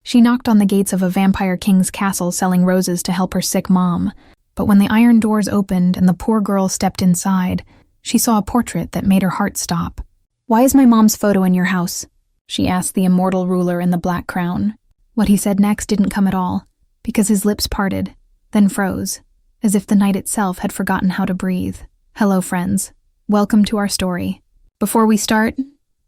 She knocked on the gates of a vampire king's castle selling roses to help her sick mom, but when the iron doors opened and the poor girl stepped inside, she saw a portrait that made her heart stop. "Why is my mom's photo in your house?" she asked the immortal ruler in the black crown. What he said next didn't come at all, because his lips parted, then froze, as if the night itself had forgotten how to breathe. Hello, friends. Welcome to our story. Before we start,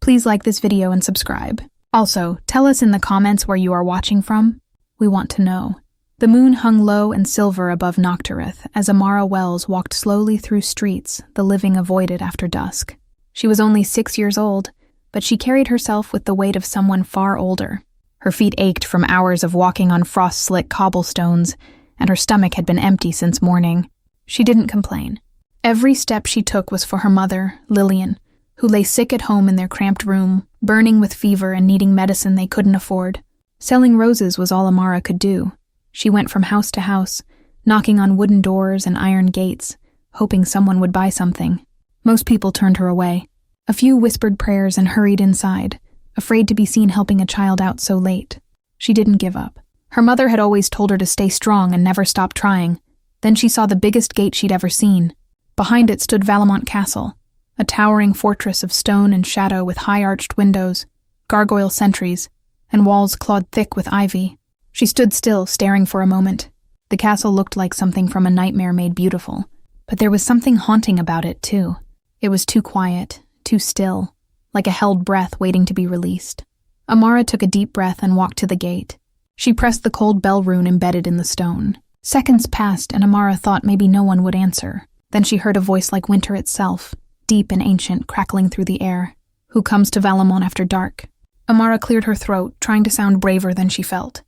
please like this video and subscribe. Also, tell us in the comments where you are watching from. We want to know. The moon hung low and silver above Unauthorized as Amara Wells walked slowly through streets the living avoided after dusk. She was only 6 years old, but she carried herself with the weight of someone far older. Her feet ached from hours of walking on frost-slick cobblestones, and her stomach had been empty since morning. She didn't complain. Every step she took was for her mother, Lillian, who lay sick at home in their cramped room, burning with fever and needing medicine they couldn't afford. Selling roses was all Amara could do. She went from house to house, knocking on wooden doors and iron gates, hoping someone would buy something. Most people turned her away. A few whispered prayers and hurried inside, afraid to be seen helping a child out so late. She didn't give up. Her mother had always told her to stay strong and never stop trying. Then she saw the biggest gate she'd ever seen. Behind it stood Valemont Castle, a towering fortress of stone and shadow with high-arched windows, gargoyle sentries, and walls clawed thick with ivy. She stood still, staring for a moment. The castle looked like something from a nightmare made beautiful, but there was something haunting about it, too. It was too quiet, too still, like a held breath waiting to be released. Amara took a deep breath and walked to the gate. She pressed the cold bell rune embedded in the stone. Seconds passed, and Amara thought maybe no one would answer. Then she heard a voice like winter itself, deep and ancient, crackling through the air. "Who comes to Valemont after dark?" Amara cleared her throat, trying to sound braver than she felt.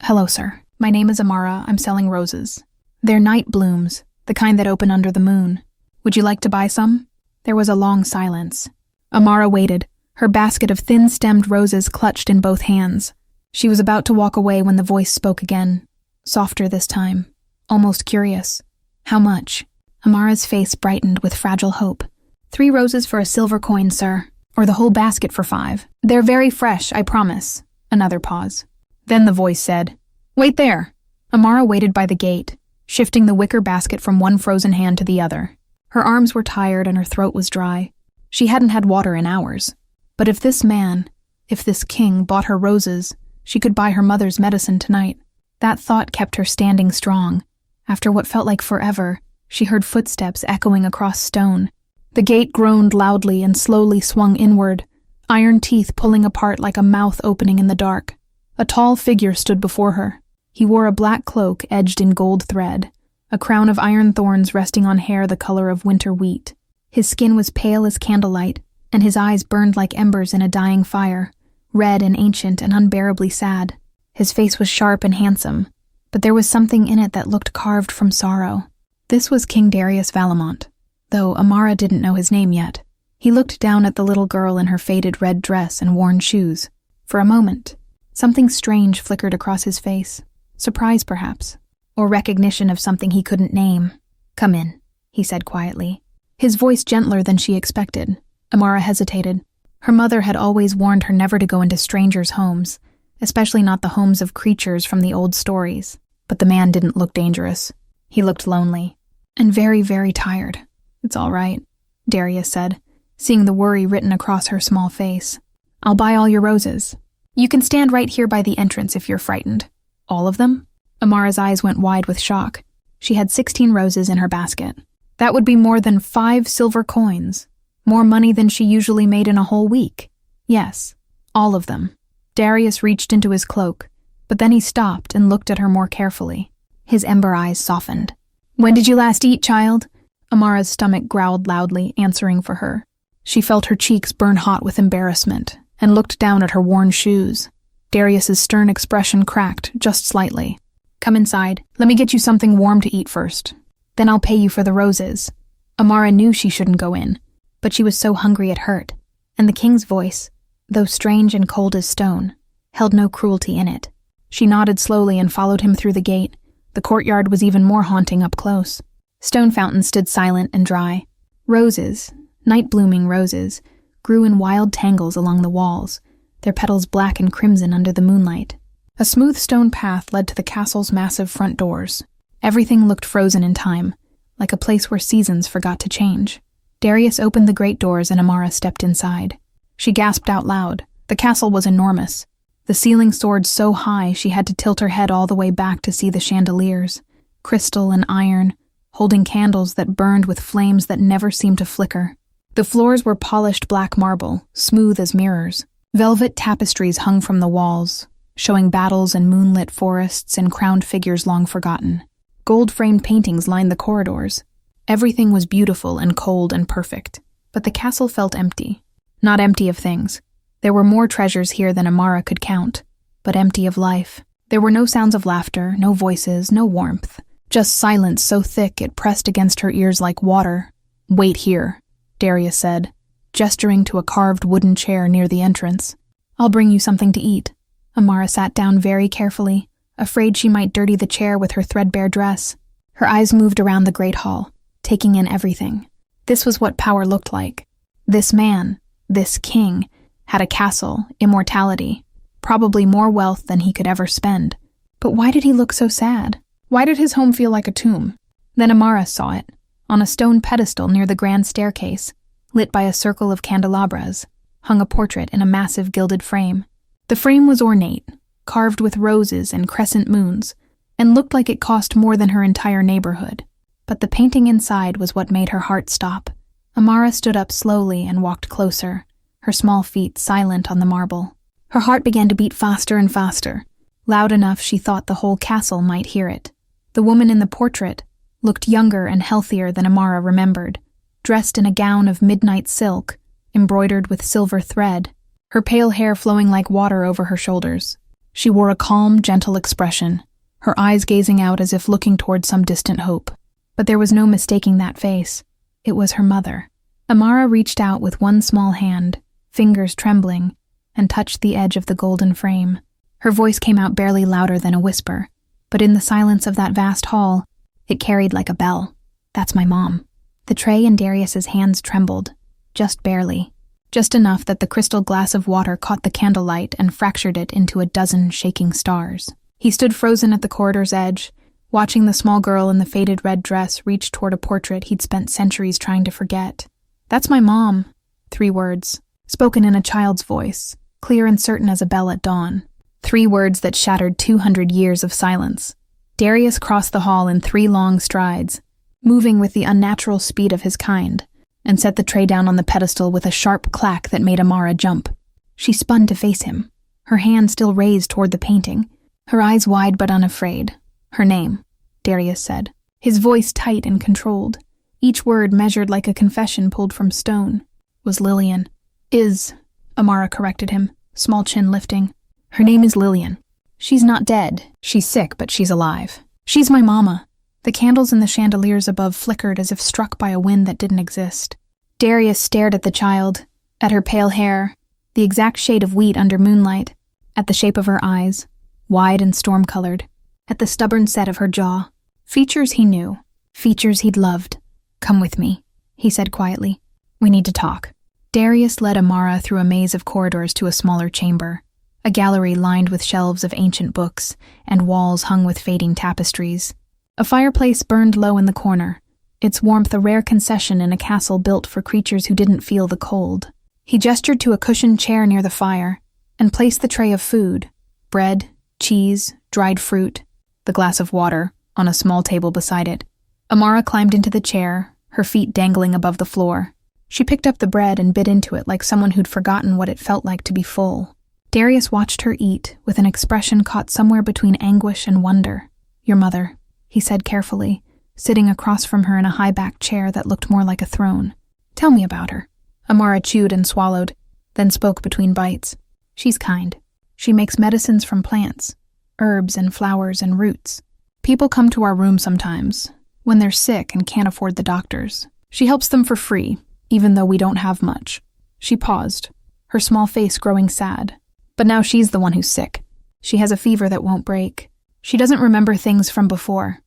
Hello, sir. My name is Amara. I'm selling roses. They're night blooms, the kind that open under the moon. Would you like to buy some?" There was a long silence. Amara waited, her basket of thin-stemmed roses clutched in both hands. She was about to walk away when the voice spoke again, softer this time, almost curious. "How much?" Amara's face brightened with fragile hope. "3 roses for a silver coin, sir, or the whole basket for 5. They're very fresh, I promise." Another pause. Then the voice said, "Wait there." Amara waited by the gate, shifting the wicker basket from one frozen hand to the other. Her arms were tired and her throat was dry. She hadn't had water in hours. But if this man, if this king, bought her roses, she could buy her mother's medicine tonight. That thought kept her standing strong. After what felt like forever, she heard footsteps echoing across stone. The gate groaned loudly and slowly swung inward, iron teeth pulling apart like a mouth opening in the dark. A tall figure stood before her. He wore a black cloak edged in gold thread, a crown of iron thorns resting on hair the color of winter wheat. His skin was pale as candlelight, and his eyes burned like embers in a dying fire, red and ancient and unbearably sad. His face was sharp and handsome, but there was something in it that looked carved from sorrow. This was King Darius Valemont, though Amara didn't know his name yet. He looked down at the little girl in her faded red dress and worn shoes. For a moment, something strange flickered across his face. Surprise, perhaps, or recognition of something he couldn't name. "Come in," he said quietly, his voice gentler than she expected. Amara hesitated. Her mother had always warned her never to go into strangers' homes, especially not the homes of creatures from the old stories. But the man didn't look dangerous. He looked lonely, and very, very tired. "It's all right," Darius said, seeing the worry written across her small face. "I'll buy all your roses. You can stand right here by the entrance if you're frightened." "All of them?" Amara's eyes went wide with shock. She had 16 roses in her basket. That would be more than 5 silver coins. More money than she usually made in a whole week. "Yes, all of them." Darius reached into his cloak, but then he stopped and looked at her more carefully. His ember eyes softened. "When did you last eat, child?" Amara's stomach growled loudly, answering for her. She felt her cheeks burn hot with embarrassment and looked down at her worn shoes. Darius's stern expression cracked just slightly. "Come inside. Let me get you something warm to eat first. Then I'll pay you for the roses." Amara knew she shouldn't go in, but she was so hungry it hurt, and the king's voice, though strange and cold as stone, held no cruelty in it. She nodded slowly and followed him through the gate. The courtyard was even more haunting up close. Stone fountains stood silent and dry. Roses, night-blooming roses, grew in wild tangles along the walls, their petals black and crimson under the moonlight. A smooth stone path led to the castle's massive front doors. Everything looked frozen in time, like a place where seasons forgot to change. Darius opened the great doors and Amara stepped inside. She gasped out loud. The castle was enormous. The ceiling soared so high she had to tilt her head all the way back to see the chandeliers, crystal and iron, holding candles that burned with flames that never seemed to flicker. The floors were polished black marble, smooth as mirrors. Velvet tapestries hung from the walls, showing battles and moonlit forests and crowned figures long forgotten. Gold-framed paintings lined the corridors. Everything was beautiful and cold and perfect, but the castle felt empty. Not empty of things. There were more treasures here than Amara could count, but empty of life. There were no sounds of laughter, no voices, no warmth. Just silence so thick it pressed against her ears like water. "Wait here," Darius said, gesturing to a carved wooden chair near the entrance. "I'll bring you something to eat." Amara sat down very carefully, afraid she might dirty the chair with her threadbare dress. Her eyes moved around the great hall, taking in everything. This was what power looked like. This man, this king, had a castle, immortality, probably more wealth than he could ever spend. But why did he look so sad? Why did his home feel like a tomb? Then Amara saw it, on a stone pedestal near the grand staircase, lit by a circle of candelabras, hung a portrait in a massive gilded frame. The frame was ornate, carved with roses and crescent moons, and looked like it cost more than her entire neighborhood. But the painting inside was what made her heart stop. Amara stood up slowly and walked closer, her small feet silent on the marble. Her heart began to beat faster and faster, loud enough she thought the whole castle might hear it. The woman in the portrait looked younger and healthier than Amara remembered, dressed in a gown of midnight silk, embroidered with silver thread, her pale hair flowing like water over her shoulders. She wore a calm, gentle expression, her eyes gazing out as if looking toward some distant hope. But there was no mistaking that face. It was her mother. Amara reached out with one small hand, fingers trembling, and touched the edge of the golden frame. Her voice came out barely louder than a whisper, but in the silence of that vast hall, it carried like a bell. "That's my mom." The tray in Darius's hands trembled, just barely, just enough that the crystal glass of water caught the candlelight and fractured it into a dozen shaking stars. He stood frozen at the corridor's edge, watching the small girl in the faded red dress reach toward a portrait he'd spent centuries trying to forget. "That's my mom," 3 words, spoken in a child's voice, clear and certain as a bell at dawn. 3 words that shattered 200 years of silence. Darius crossed the hall in 3 long strides, moving with the unnatural speed of his kind, and set the tray down on the pedestal with a sharp clack that made Amara jump. She spun to face him, her hand still raised toward the painting, her eyes wide but unafraid. "Her name," Darius said, his voice tight and controlled, each word measured like a confession pulled from stone, "was Lillian." "Is," Amara corrected him, small chin lifting. "Her name is Lillian. She's not dead. She's sick, but she's alive. She's my mama." The candles in the chandeliers above flickered as if struck by a wind that didn't exist. Darius stared at the child, at her pale hair, the exact shade of wheat under moonlight, at the shape of her eyes, wide and storm-colored, at the stubborn set of her jaw. Features he knew, features he'd loved. "Come with me," he said quietly. "We need to talk." Darius led Amara through a maze of corridors to a smaller chamber, a gallery lined with shelves of ancient books and walls hung with fading tapestries. A fireplace burned low in the corner, its warmth a rare concession in a castle built for creatures who didn't feel the cold. He gestured to a cushioned chair near the fire and placed the tray of food, bread, cheese, dried fruit, the glass of water, on a small table beside it. Amara climbed into the chair, her feet dangling above the floor. She picked up the bread and bit into it like someone who'd forgotten what it felt like to be full. Darius watched her eat with an expression caught somewhere between anguish and wonder. "Your mother," he said carefully, sitting across from her in a high-backed chair that looked more like a throne. "Tell me about her." Amara chewed and swallowed, then spoke between bites. "She's kind. She makes medicines from plants, herbs and flowers and roots. People come to our room sometimes, when they're sick and can't afford the doctors. She helps them for free, even though we don't have much." She paused, her small face growing sad. "But now she's the one who's sick. She has a fever that won't break. She doesn't remember things from before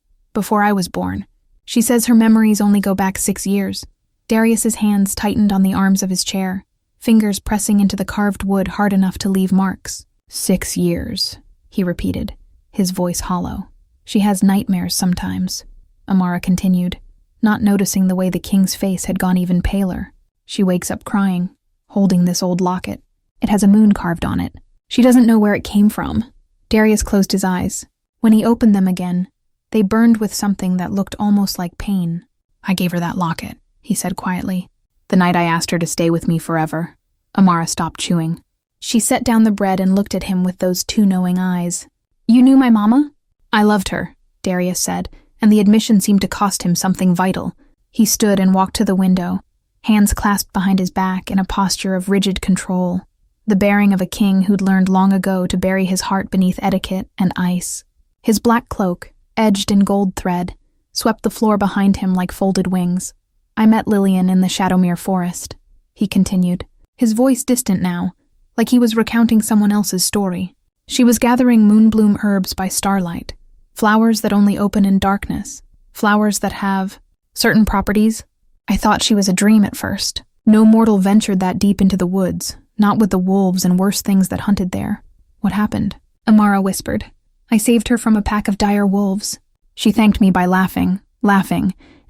I was born. She says her memories only go back 6 years. Darius's hands tightened on the arms of his chair, fingers pressing into the carved wood hard enough to leave marks. 6 years. he repeated, his voice hollow. She has nightmares sometimes, Amara continued, not noticing the way the king's face had gone even paler. She wakes up crying, holding this old locket. It has a moon carved on it. She doesn't know where it came from. Darius closed his eyes. When he opened them again, they burned with something that looked almost like pain. I gave her that locket, he said quietly. The night I asked her to stay with me forever. Amara stopped chewing. She set down the bread and looked at him with those two knowing eyes. You knew my mama? I loved her, Darius said, and the admission seemed to cost him something vital. He stood and walked to the window, hands clasped behind his back in a posture of rigid control, the bearing of a king who'd learned long ago to bury his heart beneath etiquette and ice. His black cloak, edged in gold thread, swept the floor behind him like folded wings. I met Lillian in the Shadowmere forest, he continued, his voice distant now, like he was recounting someone else's story. She was gathering moonbloom herbs by starlight, flowers that only open in darkness, flowers that have certain properties. I thought she was a dream at first. No mortal ventured that deep into the woods, not with the wolves and worse things that hunted there. What happened? Amara whispered. I saved her from a pack of dire wolves. She thanked me by laughing,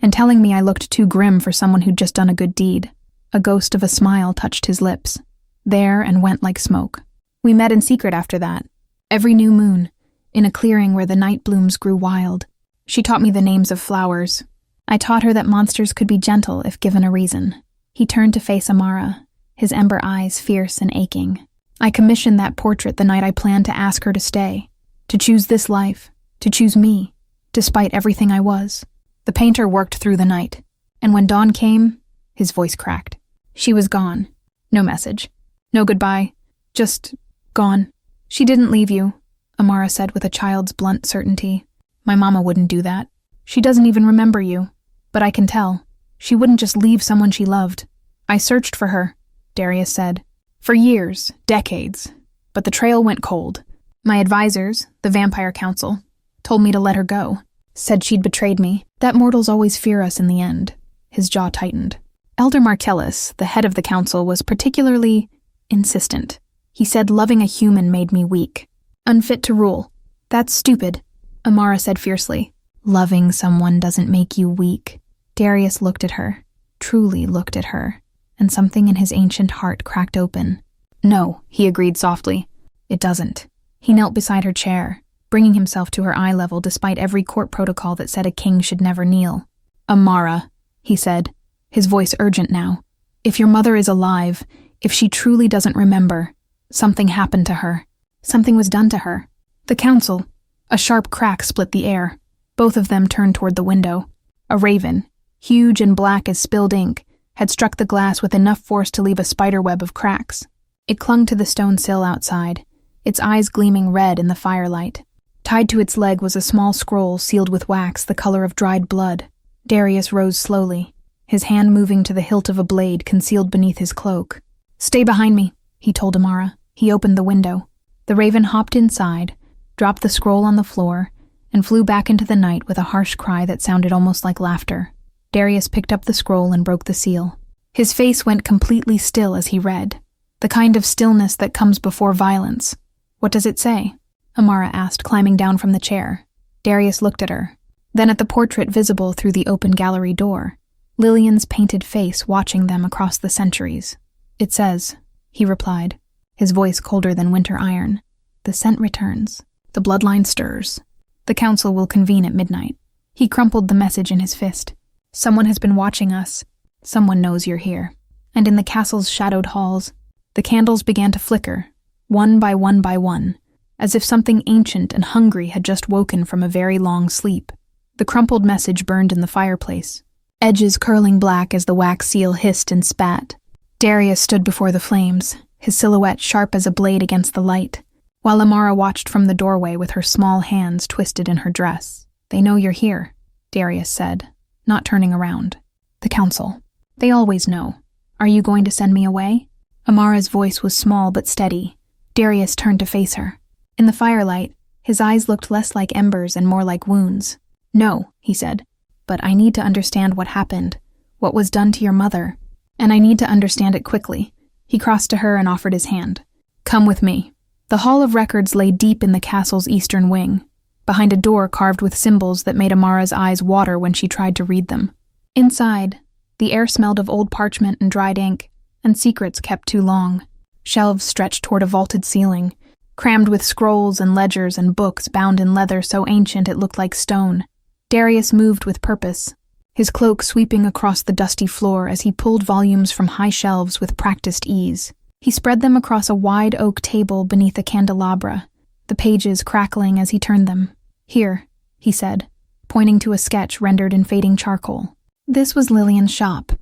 and telling me I looked too grim for someone who'd just done a good deed. A ghost of a smile touched his lips, there and went like smoke. We met in secret after that, every new moon, in a clearing where the night blooms grew wild. She taught me the names of flowers. I taught her that monsters could be gentle if given a reason. He turned to face Amara, his ember eyes fierce and aching. I commissioned that portrait the night I planned to ask her to stay, to choose this life, to choose me, despite everything I was. The painter worked through the night, and when dawn came, his voice cracked. She was gone. No message. No goodbye. Just gone. She didn't leave you, Amara said with a child's blunt certainty. My mama wouldn't do that. She doesn't even remember you. But I can tell. She wouldn't just leave someone she loved. I searched for her, Darius said. For years, decades. But the trail went cold. My advisors, the Vampire Council, told me to let her go. Said she'd betrayed me. That mortals always fear us in the end. His jaw tightened. Elder Marcellus, the head of the council, was particularly insistent. He said loving a human made me weak. Unfit to rule. That's stupid, Amara said fiercely. Loving someone doesn't make you weak. Darius looked at her, truly looked at her, and something in his ancient heart cracked open. No, he agreed softly. It doesn't. He knelt beside her chair, bringing himself to her eye level despite every court protocol that said a king should never kneel. Amara, he said, his voice urgent now. If your mother is alive, if she truly doesn't remember, something happened to her. Something was done to her. The council. A sharp crack split the air. Both of them turned toward the window. A raven, huge and black as spilled ink, had struck the glass with enough force to leave a spiderweb of cracks. It clung to the stone sill outside, its eyes gleaming red in the firelight. Tied to its leg was a small scroll sealed with wax the color of dried blood. Darius rose slowly, his hand moving to the hilt of a blade concealed beneath his cloak. Stay behind me, he told Amara. He opened the window. The raven hopped inside, dropped the scroll on the floor, and flew back into the night with a harsh cry that sounded almost like laughter. Darius picked up the scroll and broke the seal. His face went completely still as he read, the kind of stillness that comes before violence. What does it say? Amara asked, climbing down from the chair. Darius looked at her, then at the portrait visible through the open gallery door, Lillian's painted face watching them across the centuries. It says, he replied, his voice colder than winter iron, the scent returns, the bloodline stirs. The council will convene at midnight. He crumpled the message in his fist. Someone has been watching us. Someone knows you're here. And in the castle's shadowed halls, the candles began to flicker, one by one, as if something ancient and hungry had just woken from a very long sleep. The crumpled message burned in the fireplace, edges curling black as the wax seal hissed and spat. Darius stood before the flames, his silhouette sharp as a blade against the light, while Amara watched from the doorway with her small hands twisted in her dress. They know you're here, Darius said, not turning around. The council. They always know. Are you going to send me away? Amara's voice was small but steady. Darius turned to face her. In the firelight, his eyes looked less like embers and more like wounds. No, he said, but I need to understand what happened, what was done to your mother, and I need to understand it quickly. He crossed to her and offered his hand. Come with me. The Hall of Records lay deep in the castle's eastern wing, behind a door carved with symbols that made Amara's eyes water when she tried to read them. Inside, the air smelled of old parchment and dried ink, and secrets kept too long. Shelves stretched toward a vaulted ceiling, crammed with scrolls and ledgers and books bound in leather so ancient it looked like stone. Darius moved with purpose, his cloak sweeping across the dusty floor as he pulled volumes from high shelves with practiced ease. He spread them across a wide oak table beneath a candelabra, the pages crackling as he turned them. "Here," he said, pointing to a sketch rendered in fading charcoal. This was Lillian's shop.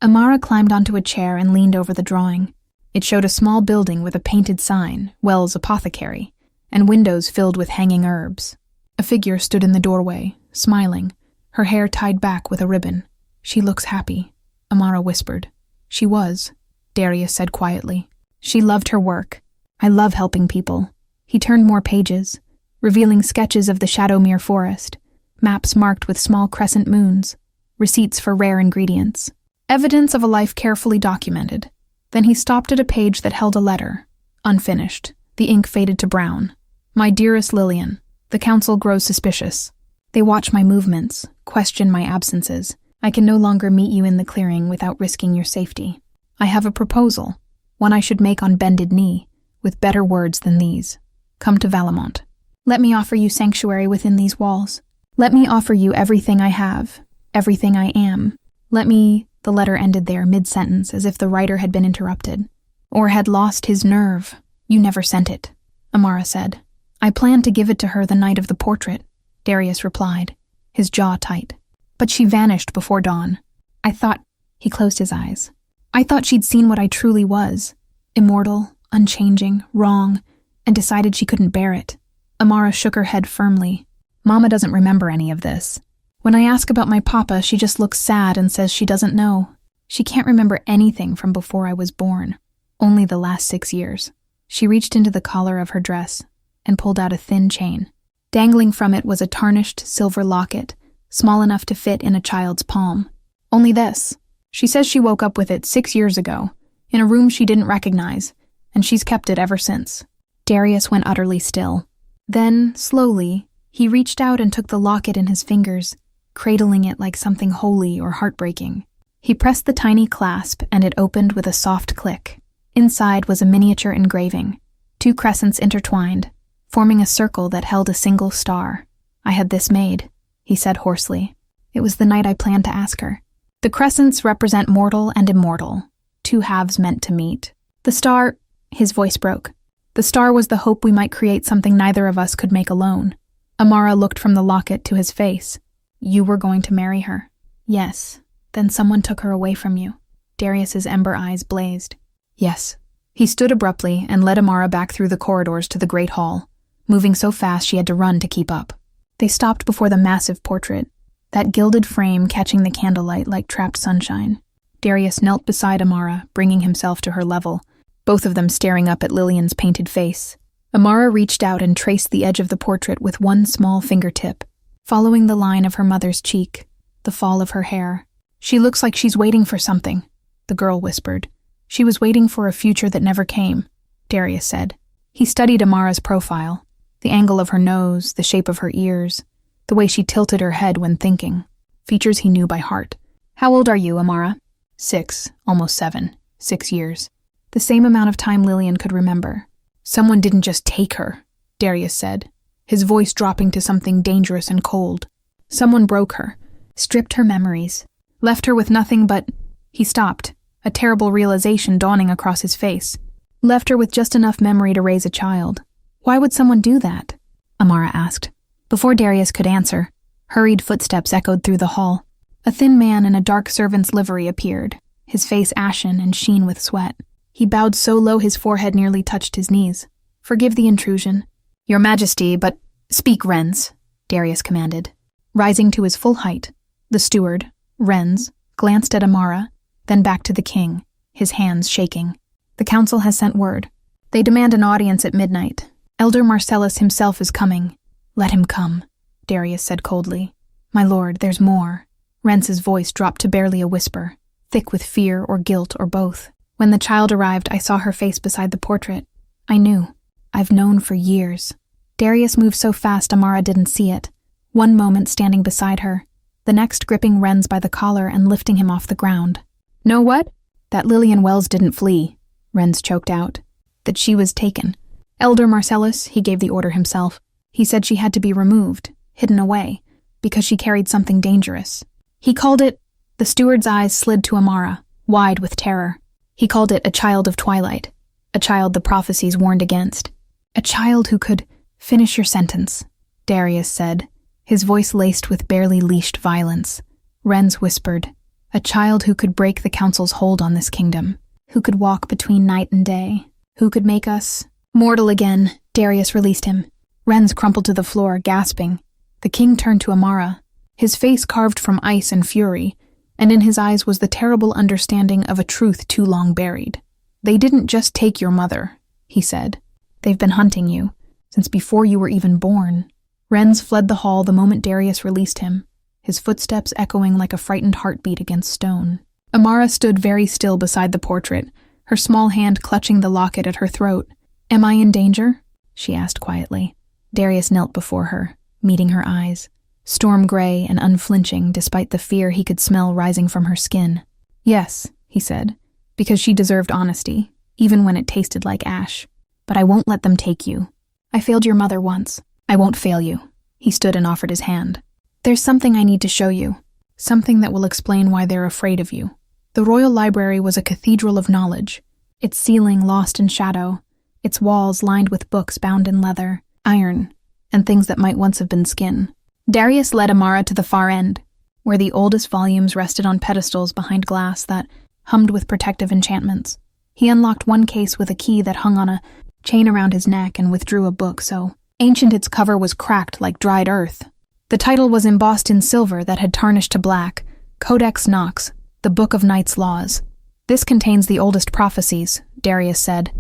Amara climbed onto a chair and leaned over the drawing. It showed a small building with a painted sign, Wells Apothecary, and windows filled with hanging herbs. A figure stood in the doorway, smiling, her hair tied back with a ribbon. "She looks happy," Amara whispered. "She was," Darius said quietly. "She loved her work. I love helping people." He turned more pages, revealing sketches of the Shadowmere forest, maps marked with small crescent moons, receipts for rare ingredients, evidence of a life carefully documented. Then he stopped at a page that held a letter, unfinished, the ink faded to brown. "My dearest Lillian, the council grows suspicious. They watch my movements, question my absences. I can no longer meet you in the clearing without risking your safety. I have a proposal, one I should make on bended knee, with better words than these. Come to Valemont. Let me offer you sanctuary within these walls. Let me offer you everything I have, everything I am. Let me—" The letter ended there mid-sentence as if the writer had been interrupted. "Or had lost his nerve. You never sent it," Amara said. "I planned to give it to her the night of the portrait," Darius replied, his jaw tight. "But she vanished before dawn. I thought—" He closed his eyes. "I thought she'd seen what I truly was. Immortal, unchanging, wrong, and decided she couldn't bear it." Amara shook her head firmly. "Mama doesn't remember any of this. When I ask about my papa, she just looks sad and says she doesn't know. She can't remember anything from before I was born, only the last 6 years." She reached into the collar of her dress and pulled out a thin chain. Dangling from it was a tarnished silver locket, small enough to fit in a child's palm. "Only this. She says she woke up with it 6 years ago, in a room she didn't recognize, and she's kept it ever since." Darius went utterly still. Then, slowly, he reached out and took the locket in his fingers, cradling it like something holy or heartbreaking. He pressed the tiny clasp and it opened with a soft click. Inside was a miniature engraving, 2 crescents intertwined, forming a circle that held a single star. "I had this made," he said hoarsely. "It was the night I planned to ask her. The crescents represent mortal and immortal, 2 halves meant to meet. The star—" His voice broke. "The star was the hope we might create something neither of us could make alone." Amara looked from the locket to his face. "You were going to marry her." "Yes. Then someone took her away from you." Darius's ember eyes blazed. "Yes." He stood abruptly and led Amara back through the corridors to the great hall, moving so fast she had to run to keep up. They stopped before the massive portrait, that gilded frame catching the candlelight like trapped sunshine. Darius knelt beside Amara, bringing himself to her level, both of them staring up at Lillian's painted face. Amara reached out and traced the edge of the portrait with one small fingertip, following the line of her mother's cheek, the fall of her hair. "She looks like she's waiting for something," the girl whispered. "She was waiting for a future that never came," Darius said. He studied Amara's profile, the angle of her nose, the shape of her ears, the way she tilted her head when thinking, features he knew by heart. "How old are you, Amara?" 6, almost 7, 6 years. The same amount of time Lillian could remember. "Someone didn't just take her," Darius said, his voice dropping to something dangerous and cold. "Someone broke her, stripped her memories, left her with nothing but—" He stopped, a terrible realization dawning across his face. "Left her with just enough memory to raise a child. Why would someone do that?" Amara asked. Before Darius could answer, hurried footsteps echoed through the hall. A thin man in a dark servant's livery appeared, his face ashen and sheen with sweat. He bowed so low his forehead nearly touched his knees. "Forgive the intrusion." "Your Majesty, but—" "Speak, Renz," Darius commanded. Rising to his full height, the steward, Renz, glanced at Amara, then back to the king, his hands shaking. "The council has sent word. They demand an audience at midnight. Elder Marcellus himself is coming." "Let him come," Darius said coldly. "My lord, there's more." Renz's voice dropped to barely a whisper, thick with fear or guilt or both. "When the child arrived, I saw her face beside the portrait. I knew. I've known for years. Darius moved so fast Amara didn't see it. One moment standing beside her, the next gripping Renz by the collar and lifting him off the ground. Know what? That Lillian Wells didn't flee, Renz choked out. That she was taken. Elder Marcellus, he gave the order himself. He said she had to be removed, hidden away, because she carried something dangerous. He called it— The steward's eyes slid to Amara, wide with terror. He called it a child of twilight, a child the prophecies warned against. A child who could— Finish your sentence, Darius said, his voice laced with barely leashed violence. Renz whispered, a child who could break the council's hold on this kingdom, who could walk between night and day, who could make us— Mortal again, Darius released him. Renz crumpled to the floor, gasping. The king turned to Amara, his face carved from ice and fury, and in his eyes was the terrible understanding of a truth too long buried. They didn't just take your mother, he said. They've been hunting you, since before you were even born. Renz fled the hall the moment Darius released him, his footsteps echoing like a frightened heartbeat against stone. Amara stood very still beside the portrait, her small hand clutching the locket at her throat. Am I in danger? She asked quietly. Darius knelt before her, meeting her eyes, storm gray and unflinching despite the fear he could smell rising from her skin. Yes, he said, because she deserved honesty, even when it tasted like ash. But I won't let them take you. I failed your mother once. I won't fail you. He stood and offered his hand. There's something I need to show you, something that will explain why they're afraid of you. The Royal Library was a cathedral of knowledge, its ceiling lost in shadow, its walls lined with books bound in leather, iron, and things that might once have been skin. Darius led Amara to the far end, where the oldest volumes rested on pedestals behind glass that hummed with protective enchantments. He unlocked one case with a key that hung on a chain around his neck and withdrew a book so ancient its cover was cracked like dried earth. The title was embossed in silver that had tarnished to black, Codex Nox, the Book of Knight's Laws. This contains the oldest prophecies, Darius said,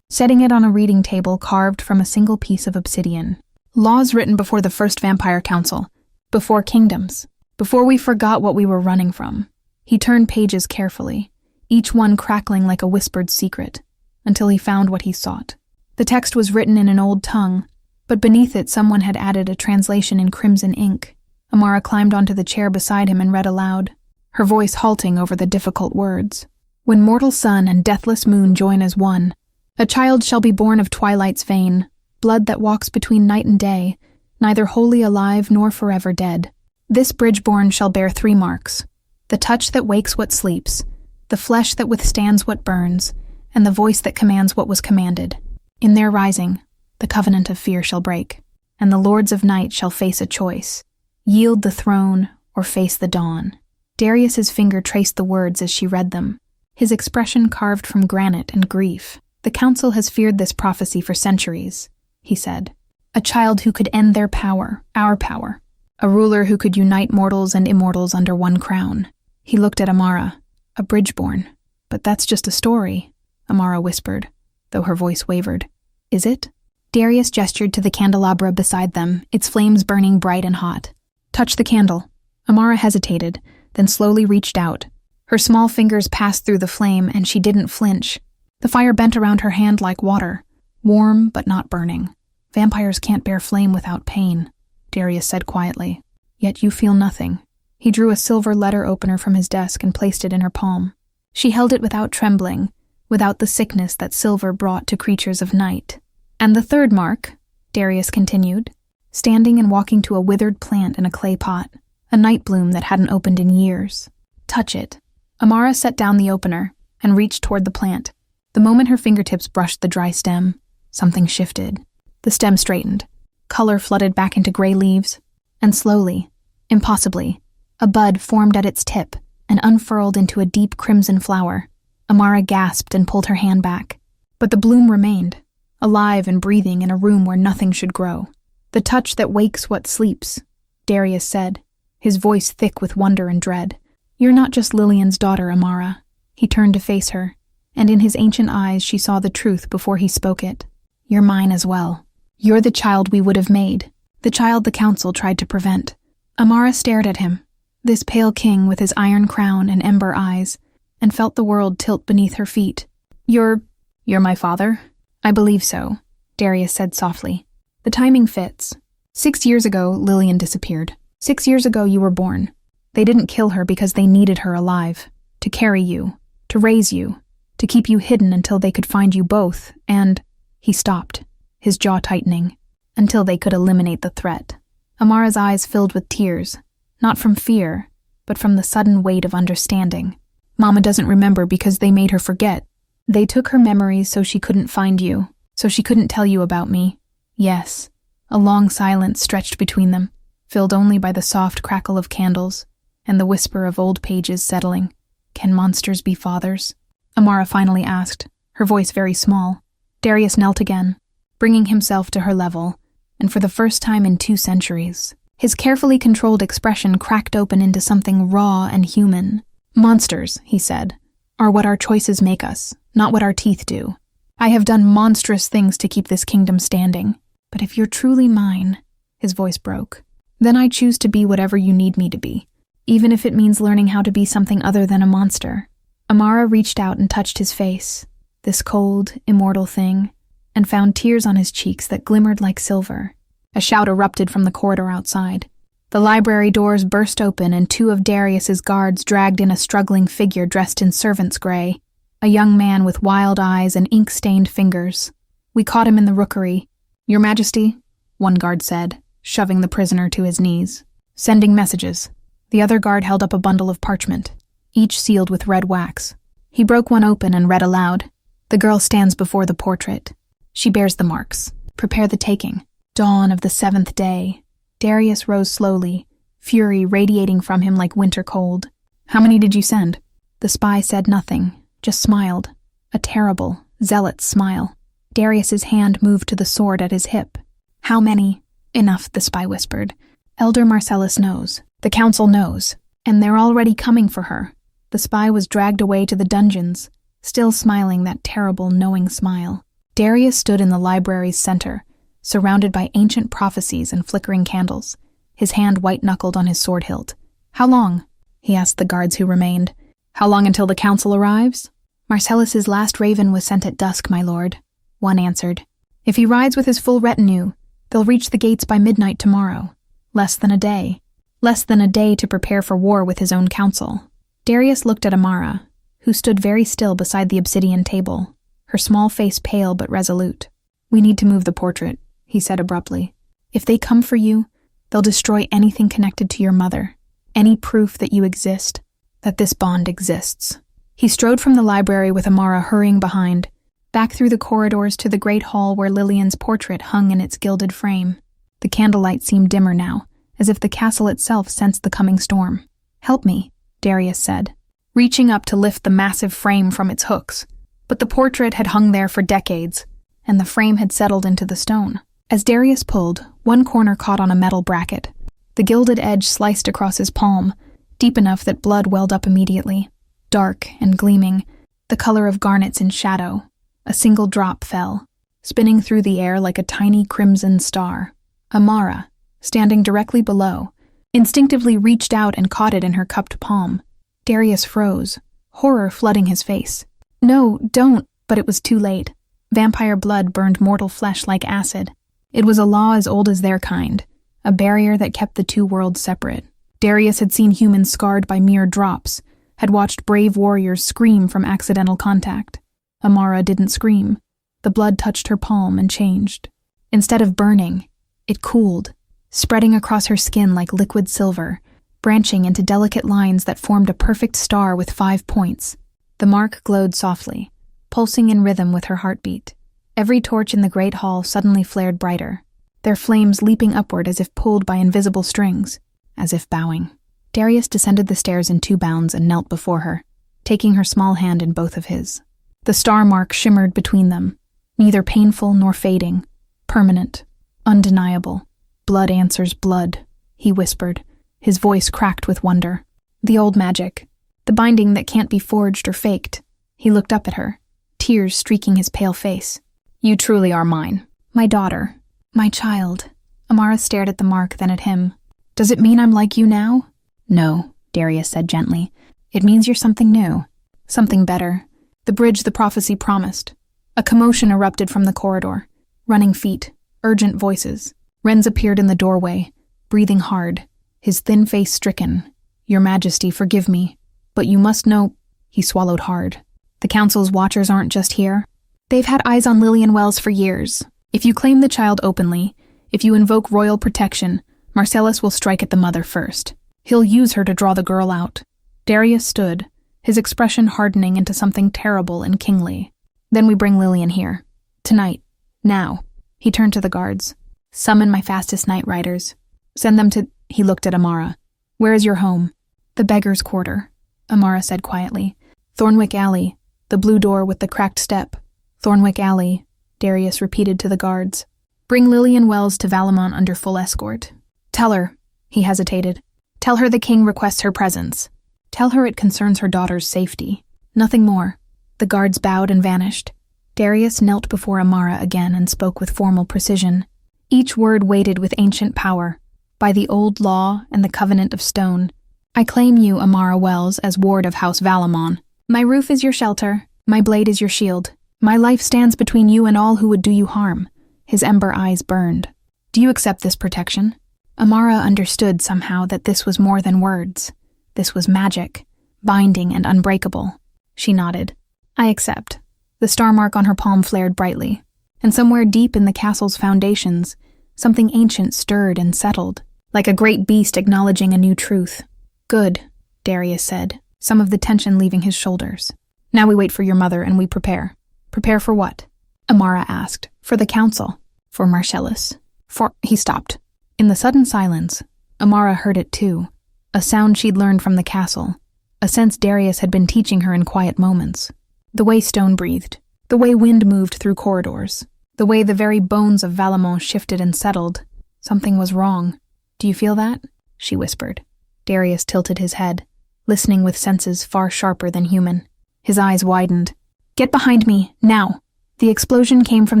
setting it on a reading table carved from a single piece of obsidian. Laws written before the first Vampire Council, before kingdoms, before we forgot what we were running from. He turned pages carefully, each one crackling like a whispered secret, until he found what he sought. The text was written in an old tongue, but beneath it someone had added a translation in crimson ink. Amara climbed onto the chair beside him and read aloud, her voice halting over the difficult words. When mortal sun and deathless moon join as one, a child shall be born of twilight's vein, blood that walks between night and day, neither wholly alive nor forever dead. This bridge-born shall bear 3 marks, the touch that wakes what sleeps, the flesh that withstands what burns, and the voice that commands what was commanded. In their rising, the covenant of fear shall break, and the lords of night shall face a choice, yield the throne or face the dawn. Darius's finger traced the words as she read them, his expression carved from granite and grief. The council has feared this prophecy for centuries, he said. A child who could end their power, our power. A ruler who could unite mortals and immortals under one crown. He looked at Amara, a bridgeborn. But that's just a story, Amara whispered, though her voice wavered. Is it? Darius gestured to the candelabra beside them, its flames burning bright and hot. Touch the candle. Amara hesitated, then slowly reached out. Her small fingers passed through the flame, and she didn't flinch. The fire bent around her hand like water, warm but not burning. Vampires can't bear flame without pain, Darius said quietly. Yet you feel nothing. He drew a silver letter opener from his desk and placed it in her palm. She held it without trembling, without the sickness that silver brought to creatures of night. And the 3rd mark, Darius continued, standing and walking to a withered plant in a clay pot, a night bloom that hadn't opened in years. Touch it. Amara set down the opener and reached toward the plant. The moment her fingertips brushed the dry stem, something shifted. The stem straightened. Color flooded back into gray leaves, and slowly, impossibly, a bud formed at its tip and unfurled into a deep crimson flower. Amara gasped and pulled her hand back. But the bloom remained, alive and breathing in a room where nothing should grow. The touch that wakes what sleeps, Darius said, his voice thick with wonder and dread. You're not just Lillian's daughter, Amara. He turned to face her, and in his ancient eyes she saw the truth before he spoke it. You're mine as well. You're the child we would have made, the child the council tried to prevent. Amara stared at him, this pale king with his iron crown and ember eyes, and felt the world tilt beneath her feet. You're my father? I believe so, Darius said softly. The timing fits. 6 years ago, Lillian disappeared. 6 years ago, you were born. They didn't kill her because they needed her alive. To carry you. To raise you. To keep you hidden until they could find you both, and... He stopped, his jaw tightening, until they could eliminate the threat. Amara's eyes filled with tears, not from fear, but from the sudden weight of understanding. Mama doesn't remember because they made her forget. They took her memories so she couldn't find you, so she couldn't tell you about me. Yes. A long silence stretched between them, filled only by the soft crackle of candles and the whisper of old pages settling. Can monsters be fathers? Amara finally asked, her voice very small. Darius knelt again, bringing himself to her level, and for the first time in 2 centuries, his carefully controlled expression cracked open into something raw and human. Monsters, he said, are what our choices make us, not what our teeth do. I have done monstrous things to keep this kingdom standing, but if you're truly mine, his voice broke, then I choose to be whatever you need me to be, even if it means learning how to be something other than a monster. Amara reached out and touched his face, this cold, immortal thing, and found tears on his cheeks that glimmered like silver. A shout erupted from the corridor outside. The library doors burst open and 2 of Darius's guards dragged in a struggling figure dressed in servant's gray, a young man with wild eyes and ink-stained fingers. We caught him in the rookery. Your Majesty, one guard said, shoving the prisoner to his knees. Sending messages. The other guard held up a bundle of parchment, each sealed with red wax. He broke one open and read aloud. The girl stands before the portrait. She bears the marks. Prepare the taking. Dawn of the 7th day. Darius rose slowly, fury radiating from him like winter cold. How many did you send? The spy said nothing, just smiled. A terrible, zealot smile. Darius's hand moved to the sword at his hip. How many? Enough, the spy whispered. Elder Marcellus knows. The council knows. And they're already coming for her. The spy was dragged away to the dungeons, still smiling that terrible, knowing smile. Darius stood in the library's center, surrounded by ancient prophecies and flickering candles, his hand white-knuckled on his sword hilt. How long? He asked the guards who remained. How long until the council arrives? Marcellus's last raven was sent at dusk, my lord. One answered. If he rides with his full retinue, they'll reach the gates by midnight tomorrow. Less than a day. Less than a day to prepare for war with his own council. Darius looked at Amara, who stood very still beside the obsidian table, her small face pale but resolute. We need to move the portrait, he said abruptly. If they come for you, they'll destroy anything connected to your mother, any proof that you exist, that this bond exists. He strode from the library with Amara hurrying behind, back through the corridors to the great hall where Lillian's portrait hung in its gilded frame. The candlelight seemed dimmer now, as if the castle itself sensed the coming storm. Help me, Darius said, reaching up to lift the massive frame from its hooks. But the portrait had hung there for decades, and the frame had settled into the stone. As Darius pulled, one corner caught on a metal bracket. The gilded edge sliced across his palm, deep enough that blood welled up immediately. Dark and gleaming, the color of garnets in shadow. A single drop fell, spinning through the air like a tiny crimson star. Amara, standing directly below, instinctively reached out and caught it in her cupped palm. Darius froze, horror flooding his face. No, don't, but it was too late. Vampire blood burned mortal flesh like acid. It was a law as old as their kind, a barrier that kept the 2 worlds separate. Darius had seen humans scarred by mere drops, had watched brave warriors scream from accidental contact. Amara didn't scream. The blood touched her palm and changed. Instead of burning, it cooled, spreading across her skin like liquid silver, branching into delicate lines that formed a perfect star with 5 points. The mark glowed softly, pulsing in rhythm with her heartbeat. Every torch in the great hall suddenly flared brighter, their flames leaping upward as if pulled by invisible strings, as if bowing. Darius descended the stairs in 2 bounds and knelt before her, taking her small hand in both of his. The star mark shimmered between them, neither painful nor fading, permanent, undeniable. Blood answers blood, he whispered, his voice cracked with wonder. The old magic, the binding that can't be forged or faked. He looked up at her, tears streaking his pale face. You truly are mine. My daughter. My child. Amara stared at the mark, then at him. Does it mean I'm like you now? No, Darius said gently. It means you're something new. Something better. The bridge the prophecy promised. A commotion erupted from the corridor. Running feet, urgent voices. Renz appeared in the doorway, breathing hard, his thin face stricken. "Your Majesty, forgive me, but you must know—" He swallowed hard. "The Council's watchers aren't just here. They've had eyes on Lillian Wells for years. If you claim the child openly, if you invoke royal protection, Marcellus will strike at the mother first. He'll use her to draw the girl out." Darius stood, his expression hardening into something terrible and kingly. "Then we bring Lillian here. Tonight. Now." He turned to the guards. "Summon my fastest night riders. Send them to—" He looked at Amara. "Where is your home?" "The beggar's quarter," Amara said quietly. "Thornwick Alley, the blue door with the cracked step." "Thornwick Alley," Darius repeated to the guards. "Bring Lillian Wells to Valamont under full escort. Tell her," he hesitated. "Tell her the king requests her presence. Tell her it concerns her daughter's safety. Nothing more." The guards bowed and vanished. Darius knelt before Amara again and spoke with formal precision. Each word weighted with ancient power. "By the old law and the covenant of stone, I claim you, Amara Wells, as ward of House Valamon. My roof is your shelter, my blade is your shield. My life stands between you and all who would do you harm." His ember eyes burned. "Do you accept this protection?" Amara understood somehow that this was more than words. This was magic, binding and unbreakable. She nodded. "I accept." The star mark on her palm flared brightly, and somewhere deep in the castle's foundations, something ancient stirred and settled, like a great beast acknowledging a new truth. "Good," Darius said, some of the tension leaving his shoulders. "Now we wait for your mother and we prepare." "Prepare for what?" Amara asked. "For the council. For Marcellus. For—" He stopped. In the sudden silence, Amara heard it too, a sound she'd learned from the castle, a sense Darius had been teaching her in quiet moments. The way stone breathed, the way wind moved through corridors, the way the very bones of Valamont shifted and settled. Something was wrong. "Do you feel that?" she whispered. Darius tilted his head, listening with senses far sharper than human. His eyes widened. "Get behind me, now!" The explosion came from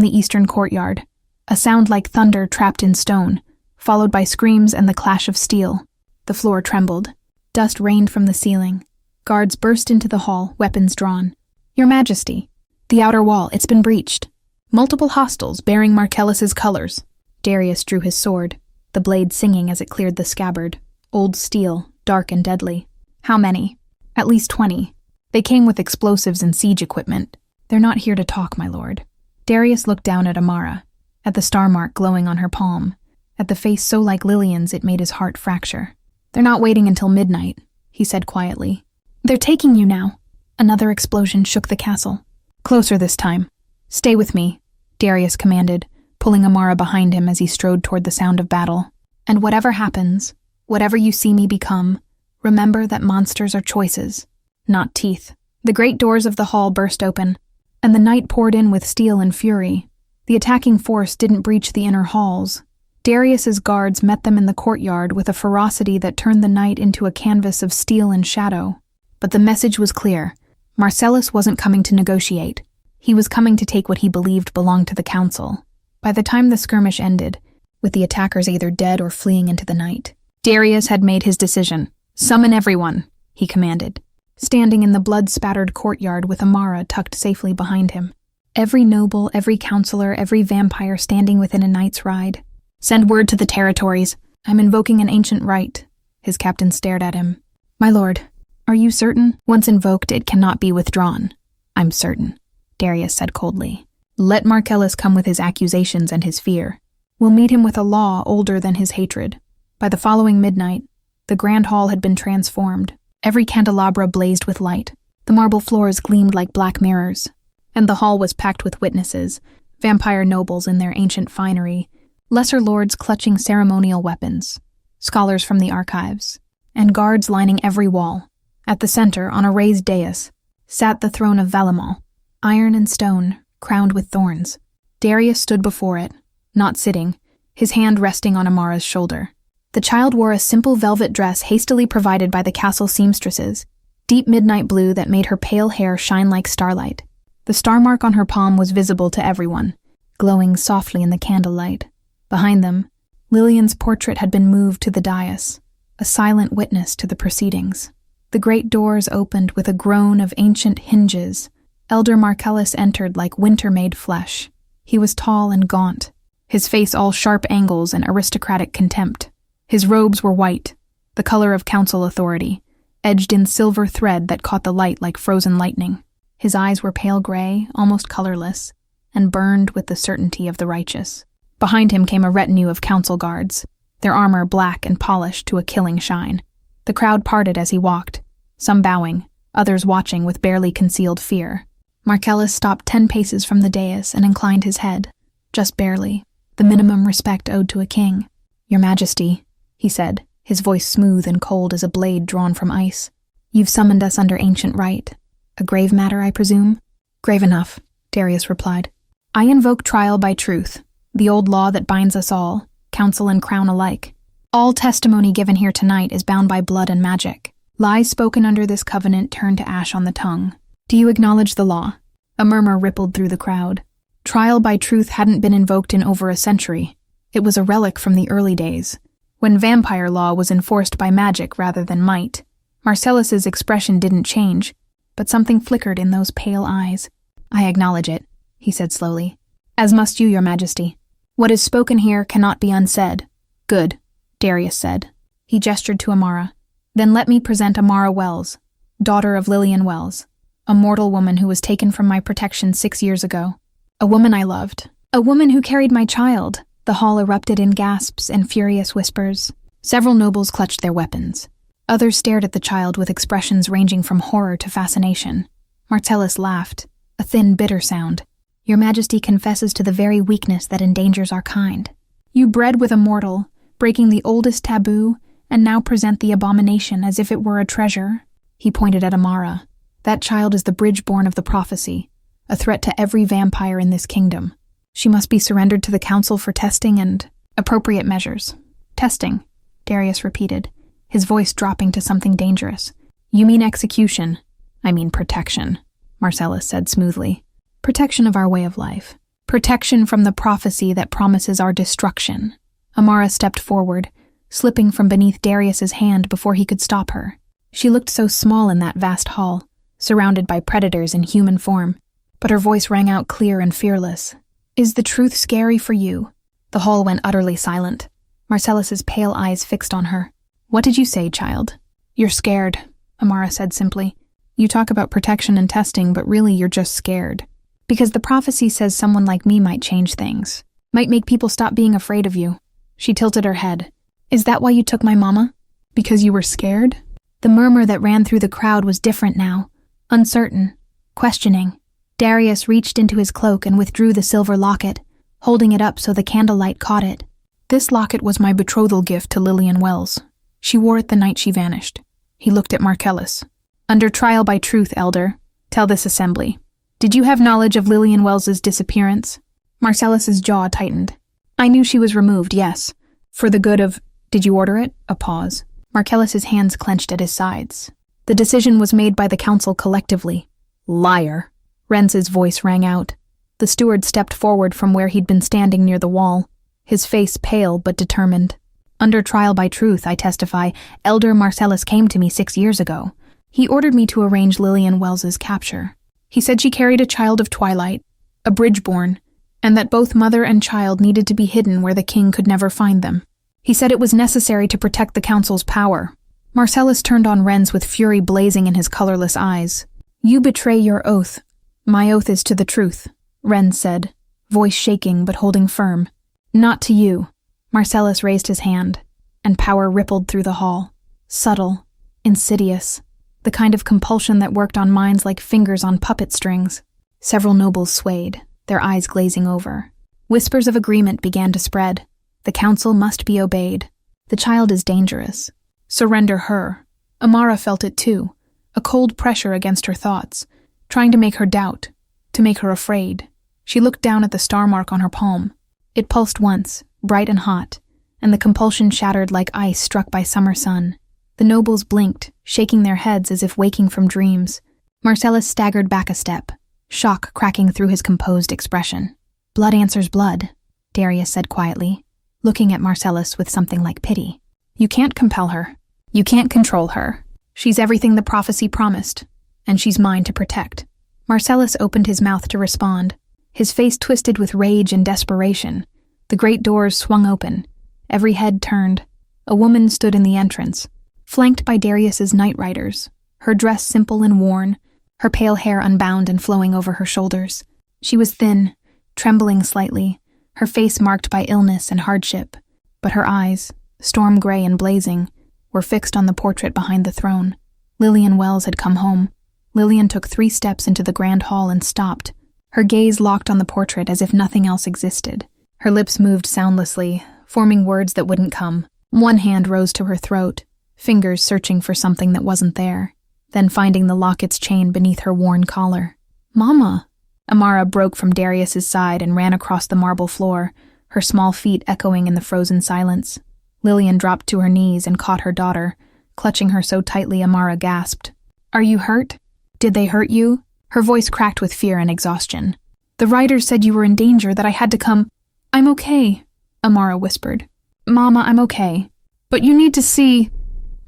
the eastern courtyard, a sound like thunder trapped in stone, followed by screams and the clash of steel. The floor trembled. Dust rained from the ceiling. Guards burst into the hall, weapons drawn. "Your Majesty, the outer wall, it's been breached. Multiple hostiles bearing Marcellus's colors." Darius drew his sword, the blade singing as it cleared the scabbard. Old steel, dark and deadly. "How many?" "At least 20. They came with explosives and siege equipment. They're not here to talk, my lord." Darius looked down at Amara, at the star mark glowing on her palm, at the face so like Lillian's it made his heart fracture. "They're not waiting until midnight," he said quietly. "They're taking you now." Another explosion shook the castle. "Closer this time. Stay with me," Darius commanded, pulling Amara behind him as he strode toward the sound of battle. "And whatever happens, whatever you see me become, remember that monsters are choices, not teeth." The great doors of the hall burst open, and the night poured in with steel and fury. The attacking force didn't breach the inner halls. Darius's guards met them in the courtyard with a ferocity that turned the night into a canvas of steel and shadow. But the message was clear. Marcellus wasn't coming to negotiate. He was coming to take what he believed belonged to the council. By the time the skirmish ended, with the attackers either dead or fleeing into the night, Darius had made his decision. "Summon everyone," he commanded, standing in the blood-spattered courtyard with Amara tucked safely behind him. Every noble, every counselor, every vampire standing within a night's ride. "Send word to the territories. I'm invoking an ancient right." His captain stared at him. "My lord, are you certain? Once invoked, it cannot be withdrawn." "I'm certain," Darius said coldly. "Let Marcellus come with his accusations and his fear. We'll meet him with a law older than his hatred." By the following midnight, the grand hall had been transformed. Every candelabra blazed with light. The marble floors gleamed like black mirrors. And the hall was packed with witnesses, vampire nobles in their ancient finery, lesser lords clutching ceremonial weapons, scholars from the archives, and guards lining every wall. At the center, on a raised dais, sat the throne of Valamont, iron and stone, crowned with thorns. Darius stood before it, not sitting, his hand resting on Amara's shoulder. The child wore a simple velvet dress hastily provided by the castle seamstresses, deep midnight blue that made her pale hair shine like starlight. The star mark on her palm was visible to everyone, glowing softly in the candlelight. Behind them, Lillian's portrait had been moved to the dais, a silent witness to the proceedings. The great doors opened with a groan of ancient hinges. Elder Marcellus entered like winter-made flesh. He was tall and gaunt, his face all sharp angles and aristocratic contempt. His robes were white, the color of council authority, edged in silver thread that caught the light like frozen lightning. His eyes were pale gray, almost colorless, and burned with the certainty of the righteous. Behind him came a retinue of council guards, their armor black and polished to a killing shine. The crowd parted as he walked, some bowing, others watching with barely concealed fear. Marcellus stopped 10 paces from the dais and inclined his head, just barely, the minimum respect owed to a king. "Your Majesty," he said, his voice smooth and cold as a blade drawn from ice. "You've summoned us under ancient rite. A grave matter, I presume?" "Grave enough," Darius replied. "I invoke trial by truth, the old law that binds us all, council and crown alike. All testimony given here tonight is bound by blood and magic. Lies spoken under this covenant turn to ash on the tongue. Do you acknowledge the law?" A murmur rippled through the crowd. Trial by truth hadn't been invoked in over a century. It was a relic from the early days, when vampire law was enforced by magic rather than might. Marcellus's expression didn't change, but something flickered in those pale eyes. "I acknowledge it," he said slowly. "As must you, Your Majesty. What is spoken here cannot be unsaid." "Good," Darius said. He gestured to Amara. "Then let me present Amara Wells, daughter of Lillian Wells, a mortal woman who was taken from my protection 6 years ago. A woman I loved. A woman who carried my child." The hall erupted in gasps and furious whispers. Several nobles clutched their weapons. Others stared at the child with expressions ranging from horror to fascination. Marcellus laughed, a thin, bitter sound. "Your Majesty confesses to the very weakness that endangers our kind. You bred with a mortal, breaking the oldest taboo, and now present the abomination as if it were a treasure." He pointed at Amara. "That child is the bridge-born of the prophecy, a threat to every vampire in this kingdom. She must be surrendered to the council for testing and appropriate measures." "Testing," Darius repeated, his voice dropping to something dangerous. "You mean execution?" "I mean protection," Marcellus said smoothly. "Protection of our way of life. Protection from the prophecy that promises our destruction." Amara stepped forward, slipping from beneath Darius's hand before he could stop her. She looked so small in that vast hall, surrounded by predators in human form, but her voice rang out clear and fearless. "Is the truth scary for you?" The hall went utterly silent. Marcellus's pale eyes fixed on her. "What did you say, child?" "You're scared," Amara said simply. "You talk about protection and testing, but really you're just scared. Because the prophecy says someone like me might change things, might make people stop being afraid of you." She tilted her head. "Is that why you took my mama? Because you were scared?" The murmur that ran through the crowd was different now, uncertain, questioning. Darius reached into his cloak and withdrew the silver locket, holding it up so the candlelight caught it. "This locket was my betrothal gift to Lillian Wells. She wore it the night she vanished." He looked at Marcellus. "Under trial by truth, Elder, tell this assembly. Did you have knowledge of Lillian Wells's disappearance?" Marcellus's jaw tightened. "I knew she was removed, yes. For the good of—" "Did you order it?" A pause. Marcellus's hands clenched at his sides. "The decision was made by the council collectively." "Liar!" Renz's voice rang out. The steward stepped forward from where he'd been standing near the wall, his face pale but determined. "Under trial by truth, I testify, Elder Marcellus came to me 6 years ago. He ordered me to arrange Lillian Wells's capture. He said she carried a child of twilight, a bridge-born, and that both mother and child needed to be hidden where the king could never find them. He said it was necessary to protect the council's power." Marcellus turned on Renz with fury blazing in his colorless eyes. "You betray your oath." "My oath is to the truth," Renz said, voice shaking but holding firm. "Not to you." Marcellus raised his hand, and power rippled through the hall. Subtle, insidious, the kind of compulsion that worked on minds like fingers on puppet strings. Several nobles swayed, their eyes glazing over. Whispers of agreement began to spread. The council must be obeyed. The child is dangerous. Surrender her. Amara felt it too, a cold pressure against her thoughts, trying to make her doubt, to make her afraid. She looked down at the star mark on her palm. It pulsed once, bright and hot, and the compulsion shattered like ice struck by summer sun. The nobles blinked, shaking their heads as if waking from dreams. Marcellus staggered back a step, shock cracking through his composed expression. "Blood answers blood," Darius said quietly, looking at Marcellus with something like pity. "You can't compel her. You can't control her. She's everything the prophecy promised, and she's mine to protect." Marcellus opened his mouth to respond, his face twisted with rage and desperation. The great doors swung open. Every head turned. A woman stood in the entrance, flanked by Darius's night riders, her dress simple and worn, her pale hair unbound and flowing over her shoulders. She was thin, trembling slightly, her face marked by illness and hardship, but her eyes, storm gray and blazing, were fixed on the portrait behind the throne. Lillian Wells had come home. Lillian took 3 steps into the grand hall and stopped, her gaze locked on the portrait as if nothing else existed. Her lips moved soundlessly, forming words that wouldn't come. One hand rose to her throat, fingers searching for something that wasn't there, then finding the locket's chain beneath her worn collar. "Mama!" Amara broke from Darius's side and ran across the marble floor, her small feet echoing in the frozen silence. Lillian dropped to her knees and caught her daughter, clutching her so tightly Amara gasped. "Are you hurt? Did they hurt you?" Her voice cracked with fear and exhaustion. "The riders said you were in danger, that I had to come." "I'm okay," Amara whispered. "Mama, I'm okay. But you need to see."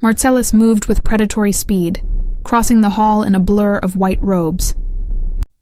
Marcellus moved with predatory speed, crossing the hall in a blur of white robes.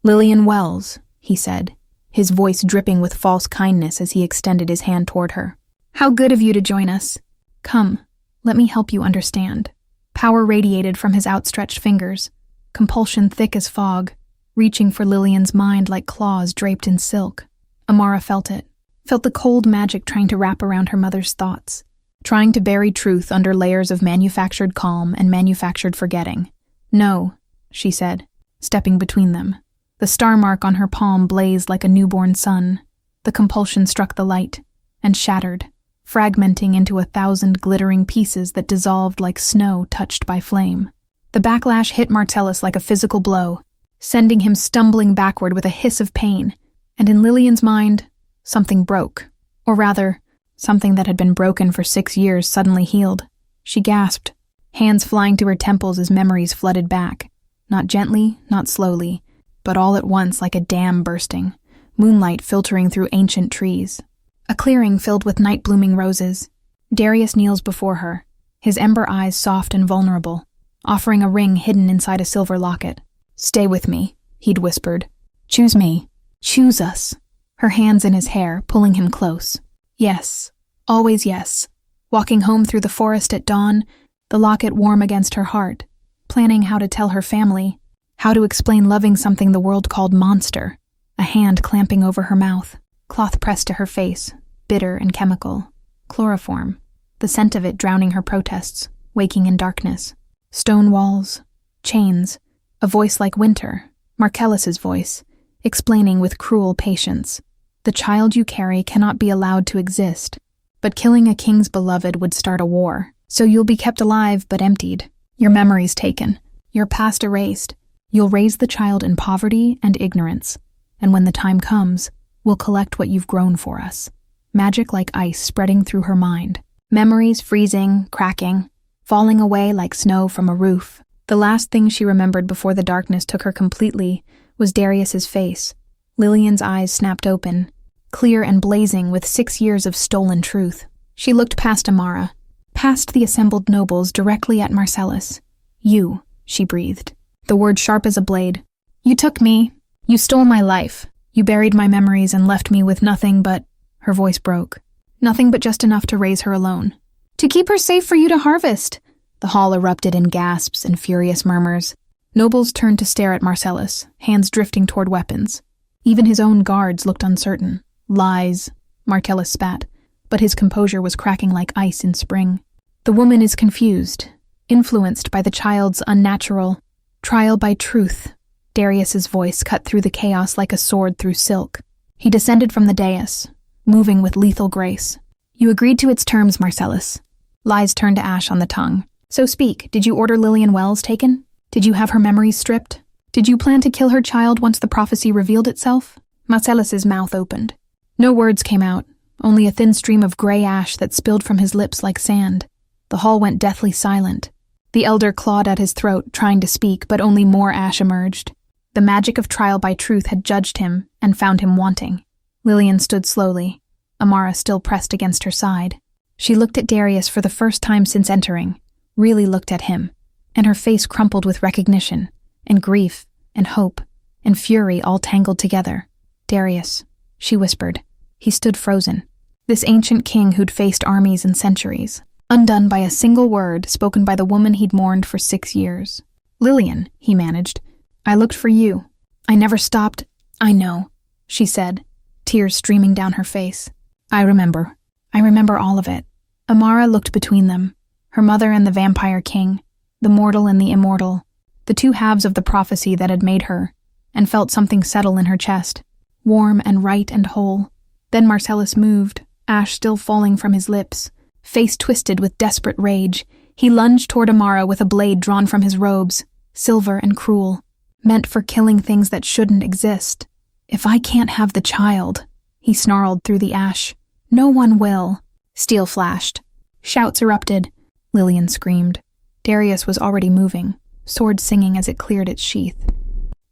"Lillian Wells," he said, his voice dripping with false kindness as he extended his hand toward her. "How good of you to join us. Come, let me help you understand." Power radiated from his outstretched fingers, compulsion thick as fog, reaching for Lillian's mind like claws draped in silk. Amara felt it, felt the cold magic trying to wrap around her mother's thoughts, trying to bury truth under layers of manufactured calm and manufactured forgetting. "No," she said, stepping between them. The star mark on her palm blazed like a newborn sun. The compulsion struck the light and shattered, fragmenting into 1,000 glittering pieces that dissolved like snow touched by flame. The backlash hit Marcellus like a physical blow, sending him stumbling backward with a hiss of pain, and in Lillian's mind, something broke. Or rather, something that had been broken for 6 years suddenly healed. She gasped, hands flying to her temples as memories flooded back. Not gently, not slowly, but all at once like a dam bursting, moonlight filtering through ancient trees. A clearing filled with night-blooming roses. Darius kneels before her, his ember eyes soft and vulnerable, offering a ring hidden inside a silver locket. "Stay with me," he'd whispered. "Choose me. Choose us." Her hands in his hair, pulling him close. Yes, always yes. Walking home through the forest at dawn, the locket warm against her heart, planning how to tell her family, how to explain loving something the world called monster, a hand clamping over her mouth, cloth pressed to her face, bitter and chemical, chloroform, the scent of it drowning her protests, waking in darkness. Stone walls, chains, a voice like winter, Marcellus's voice, explaining with cruel patience. The child you carry cannot be allowed to exist, but killing a king's beloved would start a war, so you'll be kept alive but emptied, your memories taken, your past erased. You'll raise the child in poverty and ignorance, and when the time comes, we'll collect what you've grown for us. Magic like ice spreading through her mind, memories freezing, cracking, falling away like snow from a roof. The last thing she remembered before the darkness took her completely was Darius's face. Lillian's eyes snapped open, clear and blazing with 6 years of stolen truth. She looked past Amara, past the assembled nobles directly at Marcellus. "You," she breathed, the word sharp as a blade. "You took me. You stole my life. You buried my memories and left me with nothing but—" Her voice broke. "Nothing but just enough to raise her alone. To keep her safe for you to harvest." The hall erupted in gasps and furious murmurs. Nobles turned to stare at Marcellus, hands drifting toward weapons. Even his own guards looked uncertain. "Lies," Marcellus spat, but his composure was cracking like ice in spring. "The woman is confused, influenced by the child's unnatural trial by truth." Darius's voice cut through the chaos like a sword through silk. He descended from the dais, moving with lethal grace. "You agreed to its terms, Marcellus." Lies turned to ash on the tongue. "So speak, did you order Lillian Wells taken? Did you have her memories stripped? Did you plan to kill her child once the prophecy revealed itself?" Marcellus's mouth opened. No words came out, only a thin stream of gray ash that spilled from his lips like sand. The hall went deathly silent. The elder clawed at his throat, trying to speak, but only more ash emerged. The magic of trial by truth had judged him and found him wanting. Lillian stood slowly, Amara still pressed against her side. She looked at Darius for the first time since entering, really looked at him, and her face crumpled with recognition, and grief, and hope, and fury all tangled together. Darius, she whispered. He stood frozen. This ancient king who'd faced armies and centuries, undone by a single word spoken by the woman he'd mourned for 6 years. Lillian, he managed. I looked for you. I never stopped. I know, she said, tears streaming down her face. I remember. I remember all of it. Amara looked between them, her mother and the vampire king, the mortal and the immortal, the two halves of the prophecy that had made her, and felt something settle in her chest, warm and right and whole. Then Marcellus moved, ash still falling from his lips. Face twisted with desperate rage, he lunged toward Amara with a blade drawn from his robes, silver and cruel, meant for killing things that shouldn't exist. If I can't have the child, he snarled through the ash, no one will. Steel flashed. Shouts erupted. Lillian screamed. Darius was already moving, sword singing as it cleared its sheath.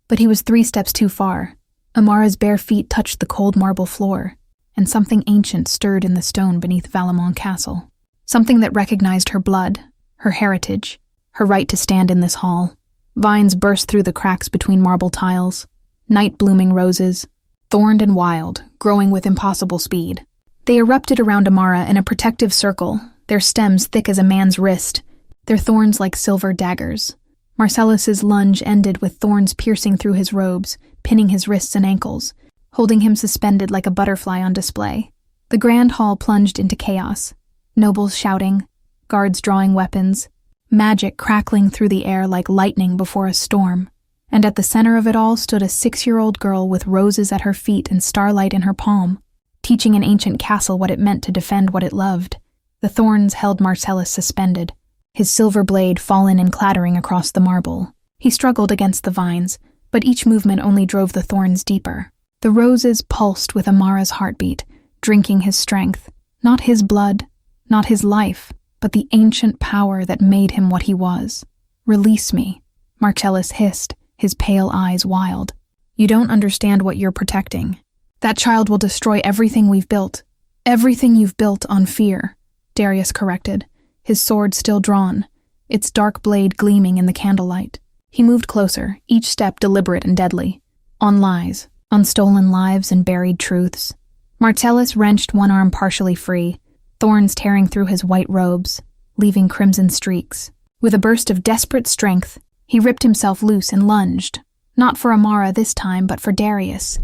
But he was 3 steps too far. Amara's bare feet touched the cold marble floor, and something ancient stirred in the stone beneath Valamont Castle. Something that recognized her blood, her heritage, her right to stand in this hall. Vines burst through the cracks between marble tiles, night-blooming roses, thorned and wild, growing with impossible speed. They erupted around Amara in a protective circle, their stems thick as a man's wrist, their thorns like silver daggers. Marcellus's lunge ended with thorns piercing through his robes, pinning his wrists and ankles, holding him suspended like a butterfly on display. The grand hall plunged into chaos. Nobles shouting, guards drawing weapons, magic crackling through the air like lightning before a storm. And at the center of it all stood a 6-year-old girl with roses at her feet and starlight in her palm, teaching an ancient castle what it meant to defend what it loved. The thorns held Marcellus suspended, his silver blade fallen and clattering across the marble. He struggled against the vines, but each movement only drove the thorns deeper. The roses pulsed with Amara's heartbeat, drinking his strength, not his blood, not his life, but the ancient power that made him what he was. Release me, Marcellus hissed, his pale eyes wild. You don't understand what you're protecting. That child will destroy everything we've built. Everything you've built on fear, Darius corrected, his sword still drawn, its dark blade gleaming in the candlelight. He moved closer, each step deliberate and deadly. On lies, on stolen lives and buried truths. Marcellus wrenched one arm partially free, thorns tearing through his white robes, leaving crimson streaks. With a burst of desperate strength, he ripped himself loose and lunged, not for Amara this time, but for Darius.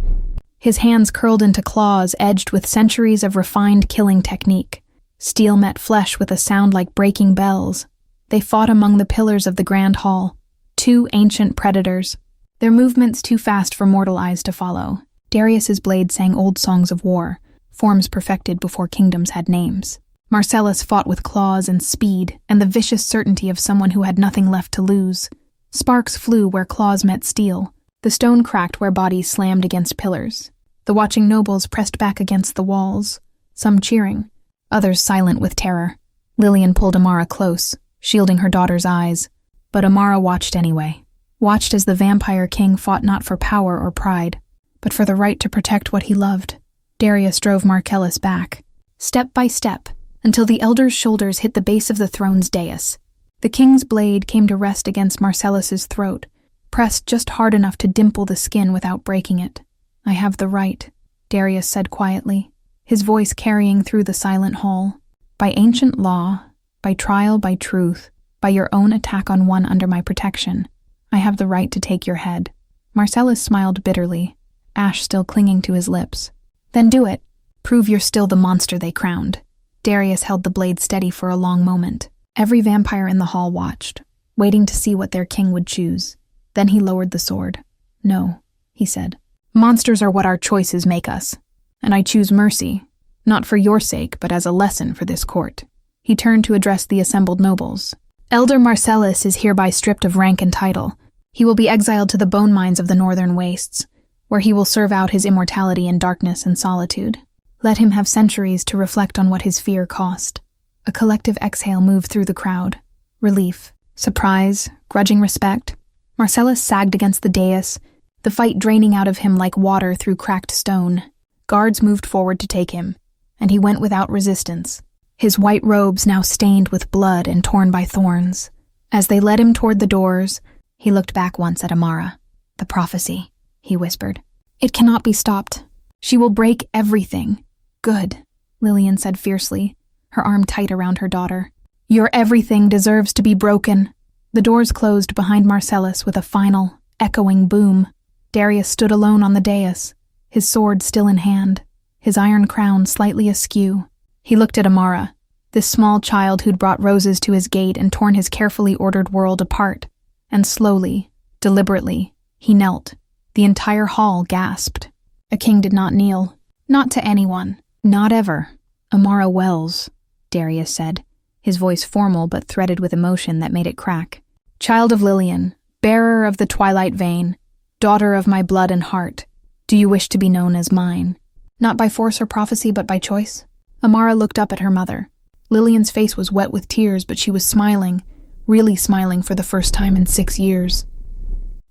His hands curled into claws edged with centuries of refined killing technique. Steel met flesh with a sound like breaking bells. They fought among the pillars of the grand hall, 2 ancient predators, their movements too fast for mortal eyes to follow. Darius's blade sang old songs of war, forms perfected before kingdoms had names. Marcellus fought with claws and speed and the vicious certainty of someone who had nothing left to lose. Sparks flew where claws met steel. The stone cracked where bodies slammed against pillars. The watching nobles pressed back against the walls, some cheering, others silent with terror. Lillian pulled Amara close, shielding her daughter's eyes. But Amara watched anyway. Watched as the vampire king fought not for power or pride, but for the right to protect what he loved. Darius drove Marcellus back, step by step, until the elder's shoulders hit the base of the throne's dais. The king's blade came to rest against Marcellus's throat, pressed just hard enough to dimple the skin without breaking it. I have the right, Darius said quietly, his voice carrying through the silent hall. By ancient law, by trial, by truth, by your own attack on one under my protection, I have the right to take your head. Marcellus smiled bitterly, ash still clinging to his lips. Then do it. Prove you're still the monster they crowned. Darius held the blade steady for a long moment. Every vampire in the hall watched, waiting to see what their king would choose. Then he lowered the sword. No, he said. Monsters are what our choices make us, and I choose mercy, not for your sake, but as a lesson for this court. He turned to address the assembled nobles. Elder Marcellus is hereby stripped of rank and title. He will be exiled to the bone mines of the northern wastes, where he will serve out his immortality in darkness and solitude. Let him have centuries to reflect on what his fear cost. A collective exhale moved through the crowd. Relief, surprise, grudging respect. Marcellus sagged against the dais, the fight draining out of him like water through cracked stone. Guards moved forward to take him, and he went without resistance, his white robes now stained with blood and torn by thorns. As they led him toward the doors, he looked back once at Amara. The prophecy, he whispered. It cannot be stopped. She will break everything. Good, Lillian said fiercely, her arm tight around her daughter. Your everything deserves to be broken. The doors closed behind Marcellus with a final, echoing boom. Darius stood alone on the dais, his sword still in hand, his iron crown slightly askew. He looked at Amara, this small child who'd brought roses to his gate and torn his carefully ordered world apart, and slowly, deliberately, he knelt. The entire hall gasped. A king did not kneel. Not to anyone. Not ever. Amara Wells, Darius said, his voice formal but threaded with emotion that made it crack. Child of Lillian, bearer of the twilight vein, daughter of my blood and heart, do you wish to be known as mine? Not by force or prophecy, but by choice? Amara looked up at her mother. Lillian's face was wet with tears, but she was smiling, really smiling for the first time in 6 years.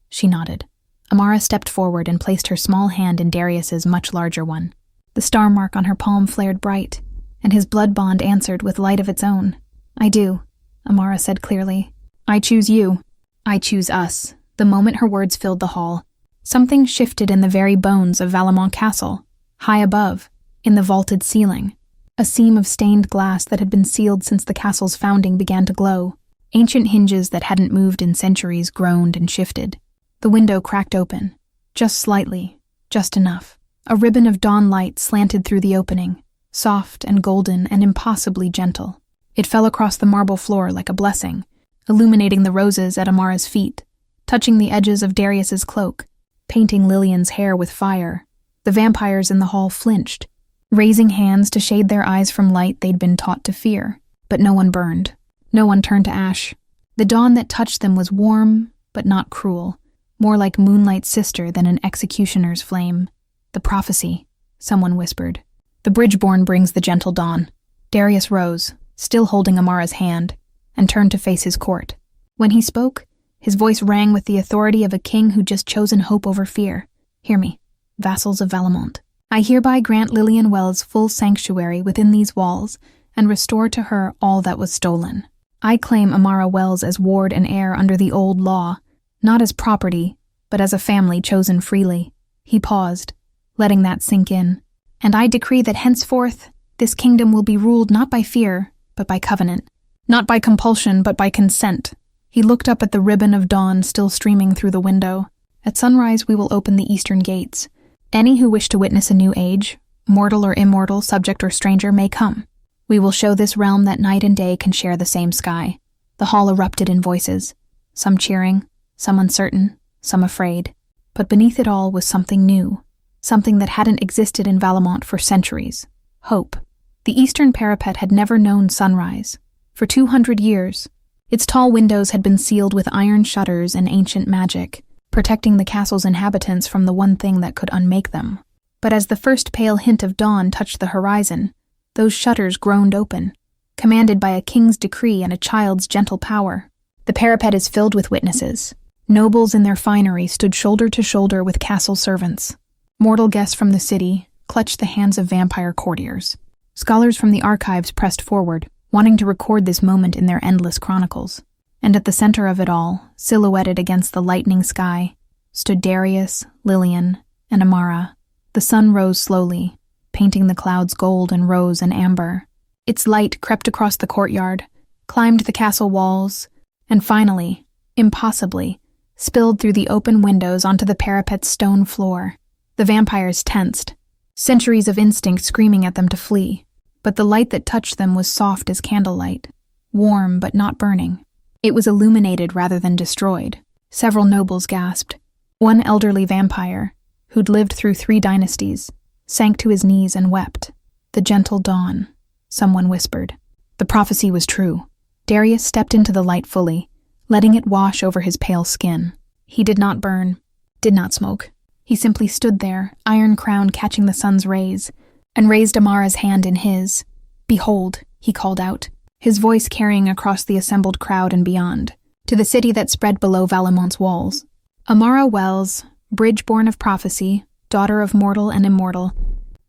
She nodded. Amara stepped forward and placed her small hand in Darius's much larger one. The star mark on her palm flared bright, and his blood bond answered with light of its own. I do, Amara said clearly. I choose you. I choose us. The moment her words filled the hall, something shifted in the very bones of Valemont Castle, high above, in the vaulted ceiling. A seam of stained glass that had been sealed since the castle's founding began to glow. Ancient hinges that hadn't moved in centuries groaned and shifted. The window cracked open, just slightly, just enough. A ribbon of dawn light slanted through the opening, soft and golden and impossibly gentle. It fell across the marble floor like a blessing, illuminating the roses at Amara's feet, touching the edges of Darius's cloak, painting Lillian's hair with fire. The vampires in the hall flinched, raising hands to shade their eyes from light they'd been taught to fear. But no one burned. No one turned to ash. The dawn that touched them was warm, but not cruel, more like moonlight's sister than an executioner's flame. The prophecy, someone whispered. The Bridgeborn brings the gentle dawn. Darius rose, still holding Amara's hand, and turned to face his court. When he spoke, his voice rang with the authority of a king who'd just chosen hope over fear. Hear me, vassals of Valemont. I hereby grant Lillian Wells full sanctuary within these walls and restore to her all that was stolen. I claim Amara Wells as ward and heir under the old law, not as property, but as a family chosen freely. He paused, letting that sink in. And I decree that henceforth, this kingdom will be ruled not by fear, but by covenant. Not by compulsion, but by consent. He looked up at the ribbon of dawn still streaming through the window. At sunrise we will open the eastern gates. Any who wish to witness a new age, mortal or immortal, subject or stranger, may come. We will show this realm that night and day can share the same sky. The hall erupted in voices, some cheering, some uncertain, some afraid. But beneath it all was something new, something that hadn't existed in Valemont for centuries. Hope. The eastern parapet had never known sunrise. For 200 years, its tall windows had been sealed with iron shutters and ancient magic, protecting the castle's inhabitants from the one thing that could unmake them. But as the first pale hint of dawn touched the horizon, those shutters groaned open, commanded by a king's decree and a child's gentle power. The parapet is filled with witnesses. Nobles in their finery stood shoulder to shoulder with castle servants. Mortal guests from the city clutched the hands of vampire courtiers. Scholars from the archives pressed forward, wanting to record this moment in their endless chronicles. And at the center of it all, silhouetted against the lightning sky, stood Darius, Lillian, and Amara. The sun rose slowly, painting the clouds gold and rose and amber. Its light crept across the courtyard, climbed the castle walls, and finally, impossibly, spilled through the open windows onto the parapet's stone floor. The vampires tensed, centuries of instinct screaming at them to flee. But the light that touched them was soft as candlelight, warm but not burning. It was illuminated rather than destroyed. Several nobles gasped. One elderly vampire, who'd lived through 3 dynasties, sank to his knees and wept. The gentle dawn, someone whispered. The prophecy was true. Darius stepped into the light fully, letting it wash over his pale skin. He did not burn, did not smoke. He simply stood there, iron crown catching the sun's rays, and raised Amara's hand in his. Behold, he called out, his voice carrying across the assembled crowd and beyond, to the city that spread below Valemont's walls. Amara Wells, bridge-born of prophecy, daughter of mortal and immortal,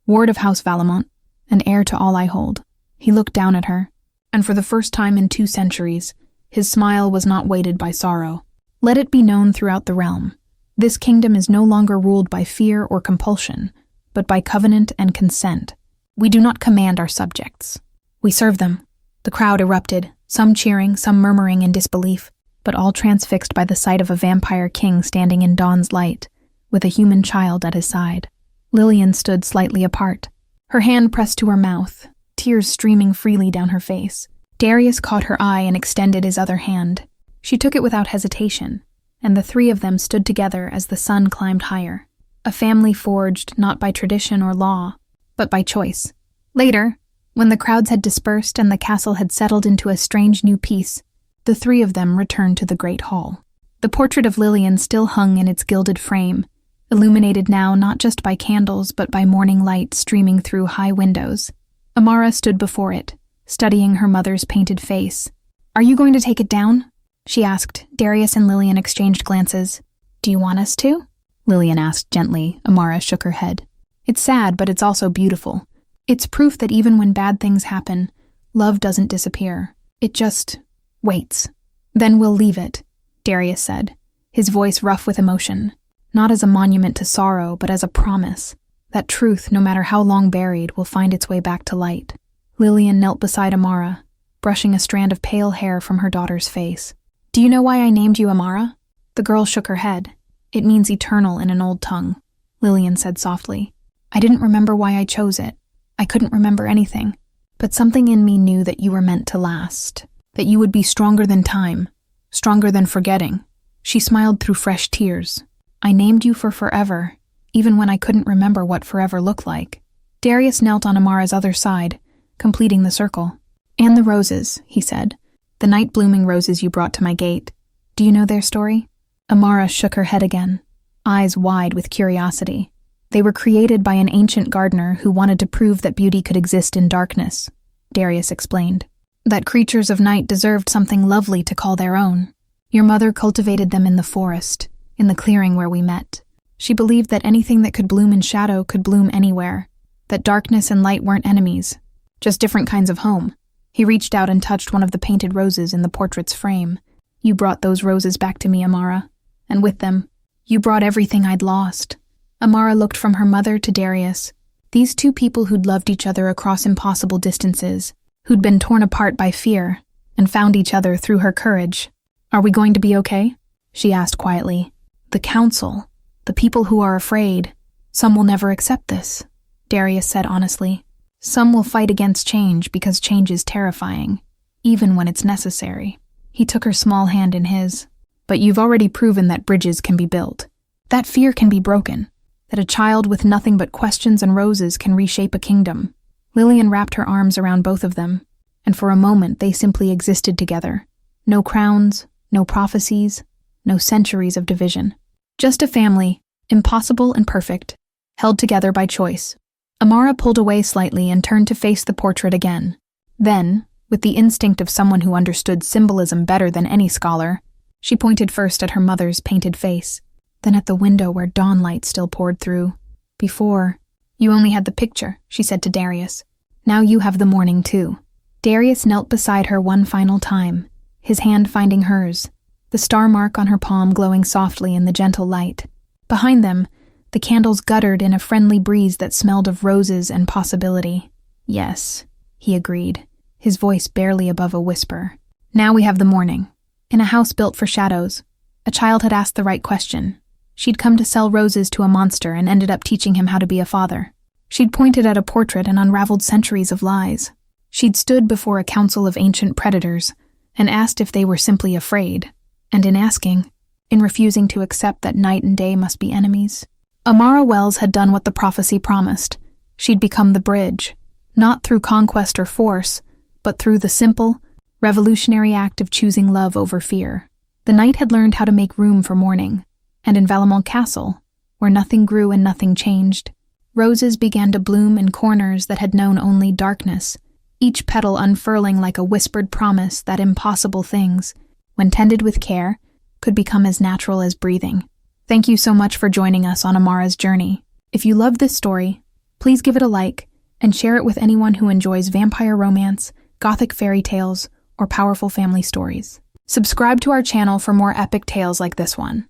ward of House Valemont, and heir to all I hold. He looked down at her, and for the first time in 2 centuries, his smile was not weighted by sorrow. Let it be known throughout the realm. This kingdom is no longer ruled by fear or compulsion, but by covenant and consent. We do not command our subjects. We serve them. The crowd erupted, some cheering, some murmuring in disbelief, but all transfixed by the sight of a vampire king standing in dawn's light, with a human child at his side. Lillian stood slightly apart, her hand pressed to her mouth, tears streaming freely down her face. Darius caught her eye and extended his other hand. She took it without hesitation, and the three of them stood together as the sun climbed higher, a family forged not by tradition or law, but by choice. Later, when the crowds had dispersed and the castle had settled into a strange new peace, the three of them returned to the great hall. The portrait of Lillian still hung in its gilded frame, illuminated now not just by candles but by morning light streaming through high windows. Amara stood before it, studying her mother's painted face. "Are you going to take it down?" she asked. Darius and Lillian exchanged glances. "Do you want us to?" Lillian asked gently. Amara shook her head. "It's sad, but it's also beautiful. It's proof that even when bad things happen, love doesn't disappear. It just waits. Then we'll leave it," Darius said, his voice rough with emotion. Not as a monument to sorrow, but as a promise that truth, no matter how long buried, will find its way back to light. Lillian knelt beside Amara, brushing a strand of pale hair from her daughter's face. "Do you know why I named you Amara?" The girl shook her head. "It means eternal in an old tongue," Lillian said softly. "I didn't remember why I chose it. I couldn't remember anything, but something in me knew that you were meant to last, that you would be stronger than time, stronger than forgetting." She smiled through fresh tears. "I named you for forever, even when I couldn't remember what forever looked like." Darius knelt on Amara's other side, completing the circle. "And the roses," he said. "The night-blooming roses you brought to my gate. Do you know their story?" Amara shook her head again, eyes wide with curiosity. "They were created by an ancient gardener who wanted to prove that beauty could exist in darkness," Darius explained. "That creatures of night deserved something lovely to call their own. Your mother cultivated them in the forest, in the clearing where we met. She believed that anything that could bloom in shadow could bloom anywhere, that darkness and light weren't enemies, just different kinds of home." He reached out and touched one of the painted roses in the portrait's frame. "You brought those roses back to me, Amara, and with them, you brought everything I'd lost." Amara looked from her mother to Darius. These two people who'd loved each other across impossible distances, who'd been torn apart by fear, and found each other through her courage. "Are we going to be okay?" she asked quietly. "The council, the people who are afraid, some will never accept this," Darius said honestly. "Some will fight against change because change is terrifying, even when it's necessary." He took her small hand in his. "But you've already proven that bridges can be built, that fear can be broken, that a child with nothing but questions and roses can reshape a kingdom." Lillian wrapped her arms around both of them, and for a moment they simply existed together. No crowns, no prophecies, no centuries of division. Just a family, impossible and perfect, held together by choice. Amara pulled away slightly and turned to face the portrait again. Then, with the instinct of someone who understood symbolism better than any scholar, she pointed first at her mother's painted face, then at the window where dawnlight still poured through. "Before, you only had the picture," she said to Darius. "Now you have the morning too." Darius knelt beside her one final time, his hand finding hers, the star mark on her palm glowing softly in the gentle light. Behind them, the candles guttered in a friendly breeze that smelled of roses and possibility. "Yes," he agreed, his voice barely above a whisper. "Now we have the morning. In a house built for shadows, a child had asked the right question. She'd come to sell roses to a monster and ended up teaching him how to be a father. She'd pointed at a portrait and unraveled centuries of lies. She'd stood before a council of ancient predators and asked if they were simply afraid, and in asking, in refusing to accept that night and day must be enemies. Amara Wells had done what the prophecy promised. She'd become the bridge, not through conquest or force, but through the simple, revolutionary act of choosing love over fear. The night had learned how to make room for morning, and in Valamont Castle, where nothing grew and nothing changed, roses began to bloom in corners that had known only darkness, each petal unfurling like a whispered promise that impossible things, when tended with care, could become as natural as breathing. Thank you so much for joining us on Amara's journey. If you loved this story, please give it a like and share it with anyone who enjoys vampire romance, gothic fairy tales, or powerful family stories. Subscribe to our channel for more epic tales like this one.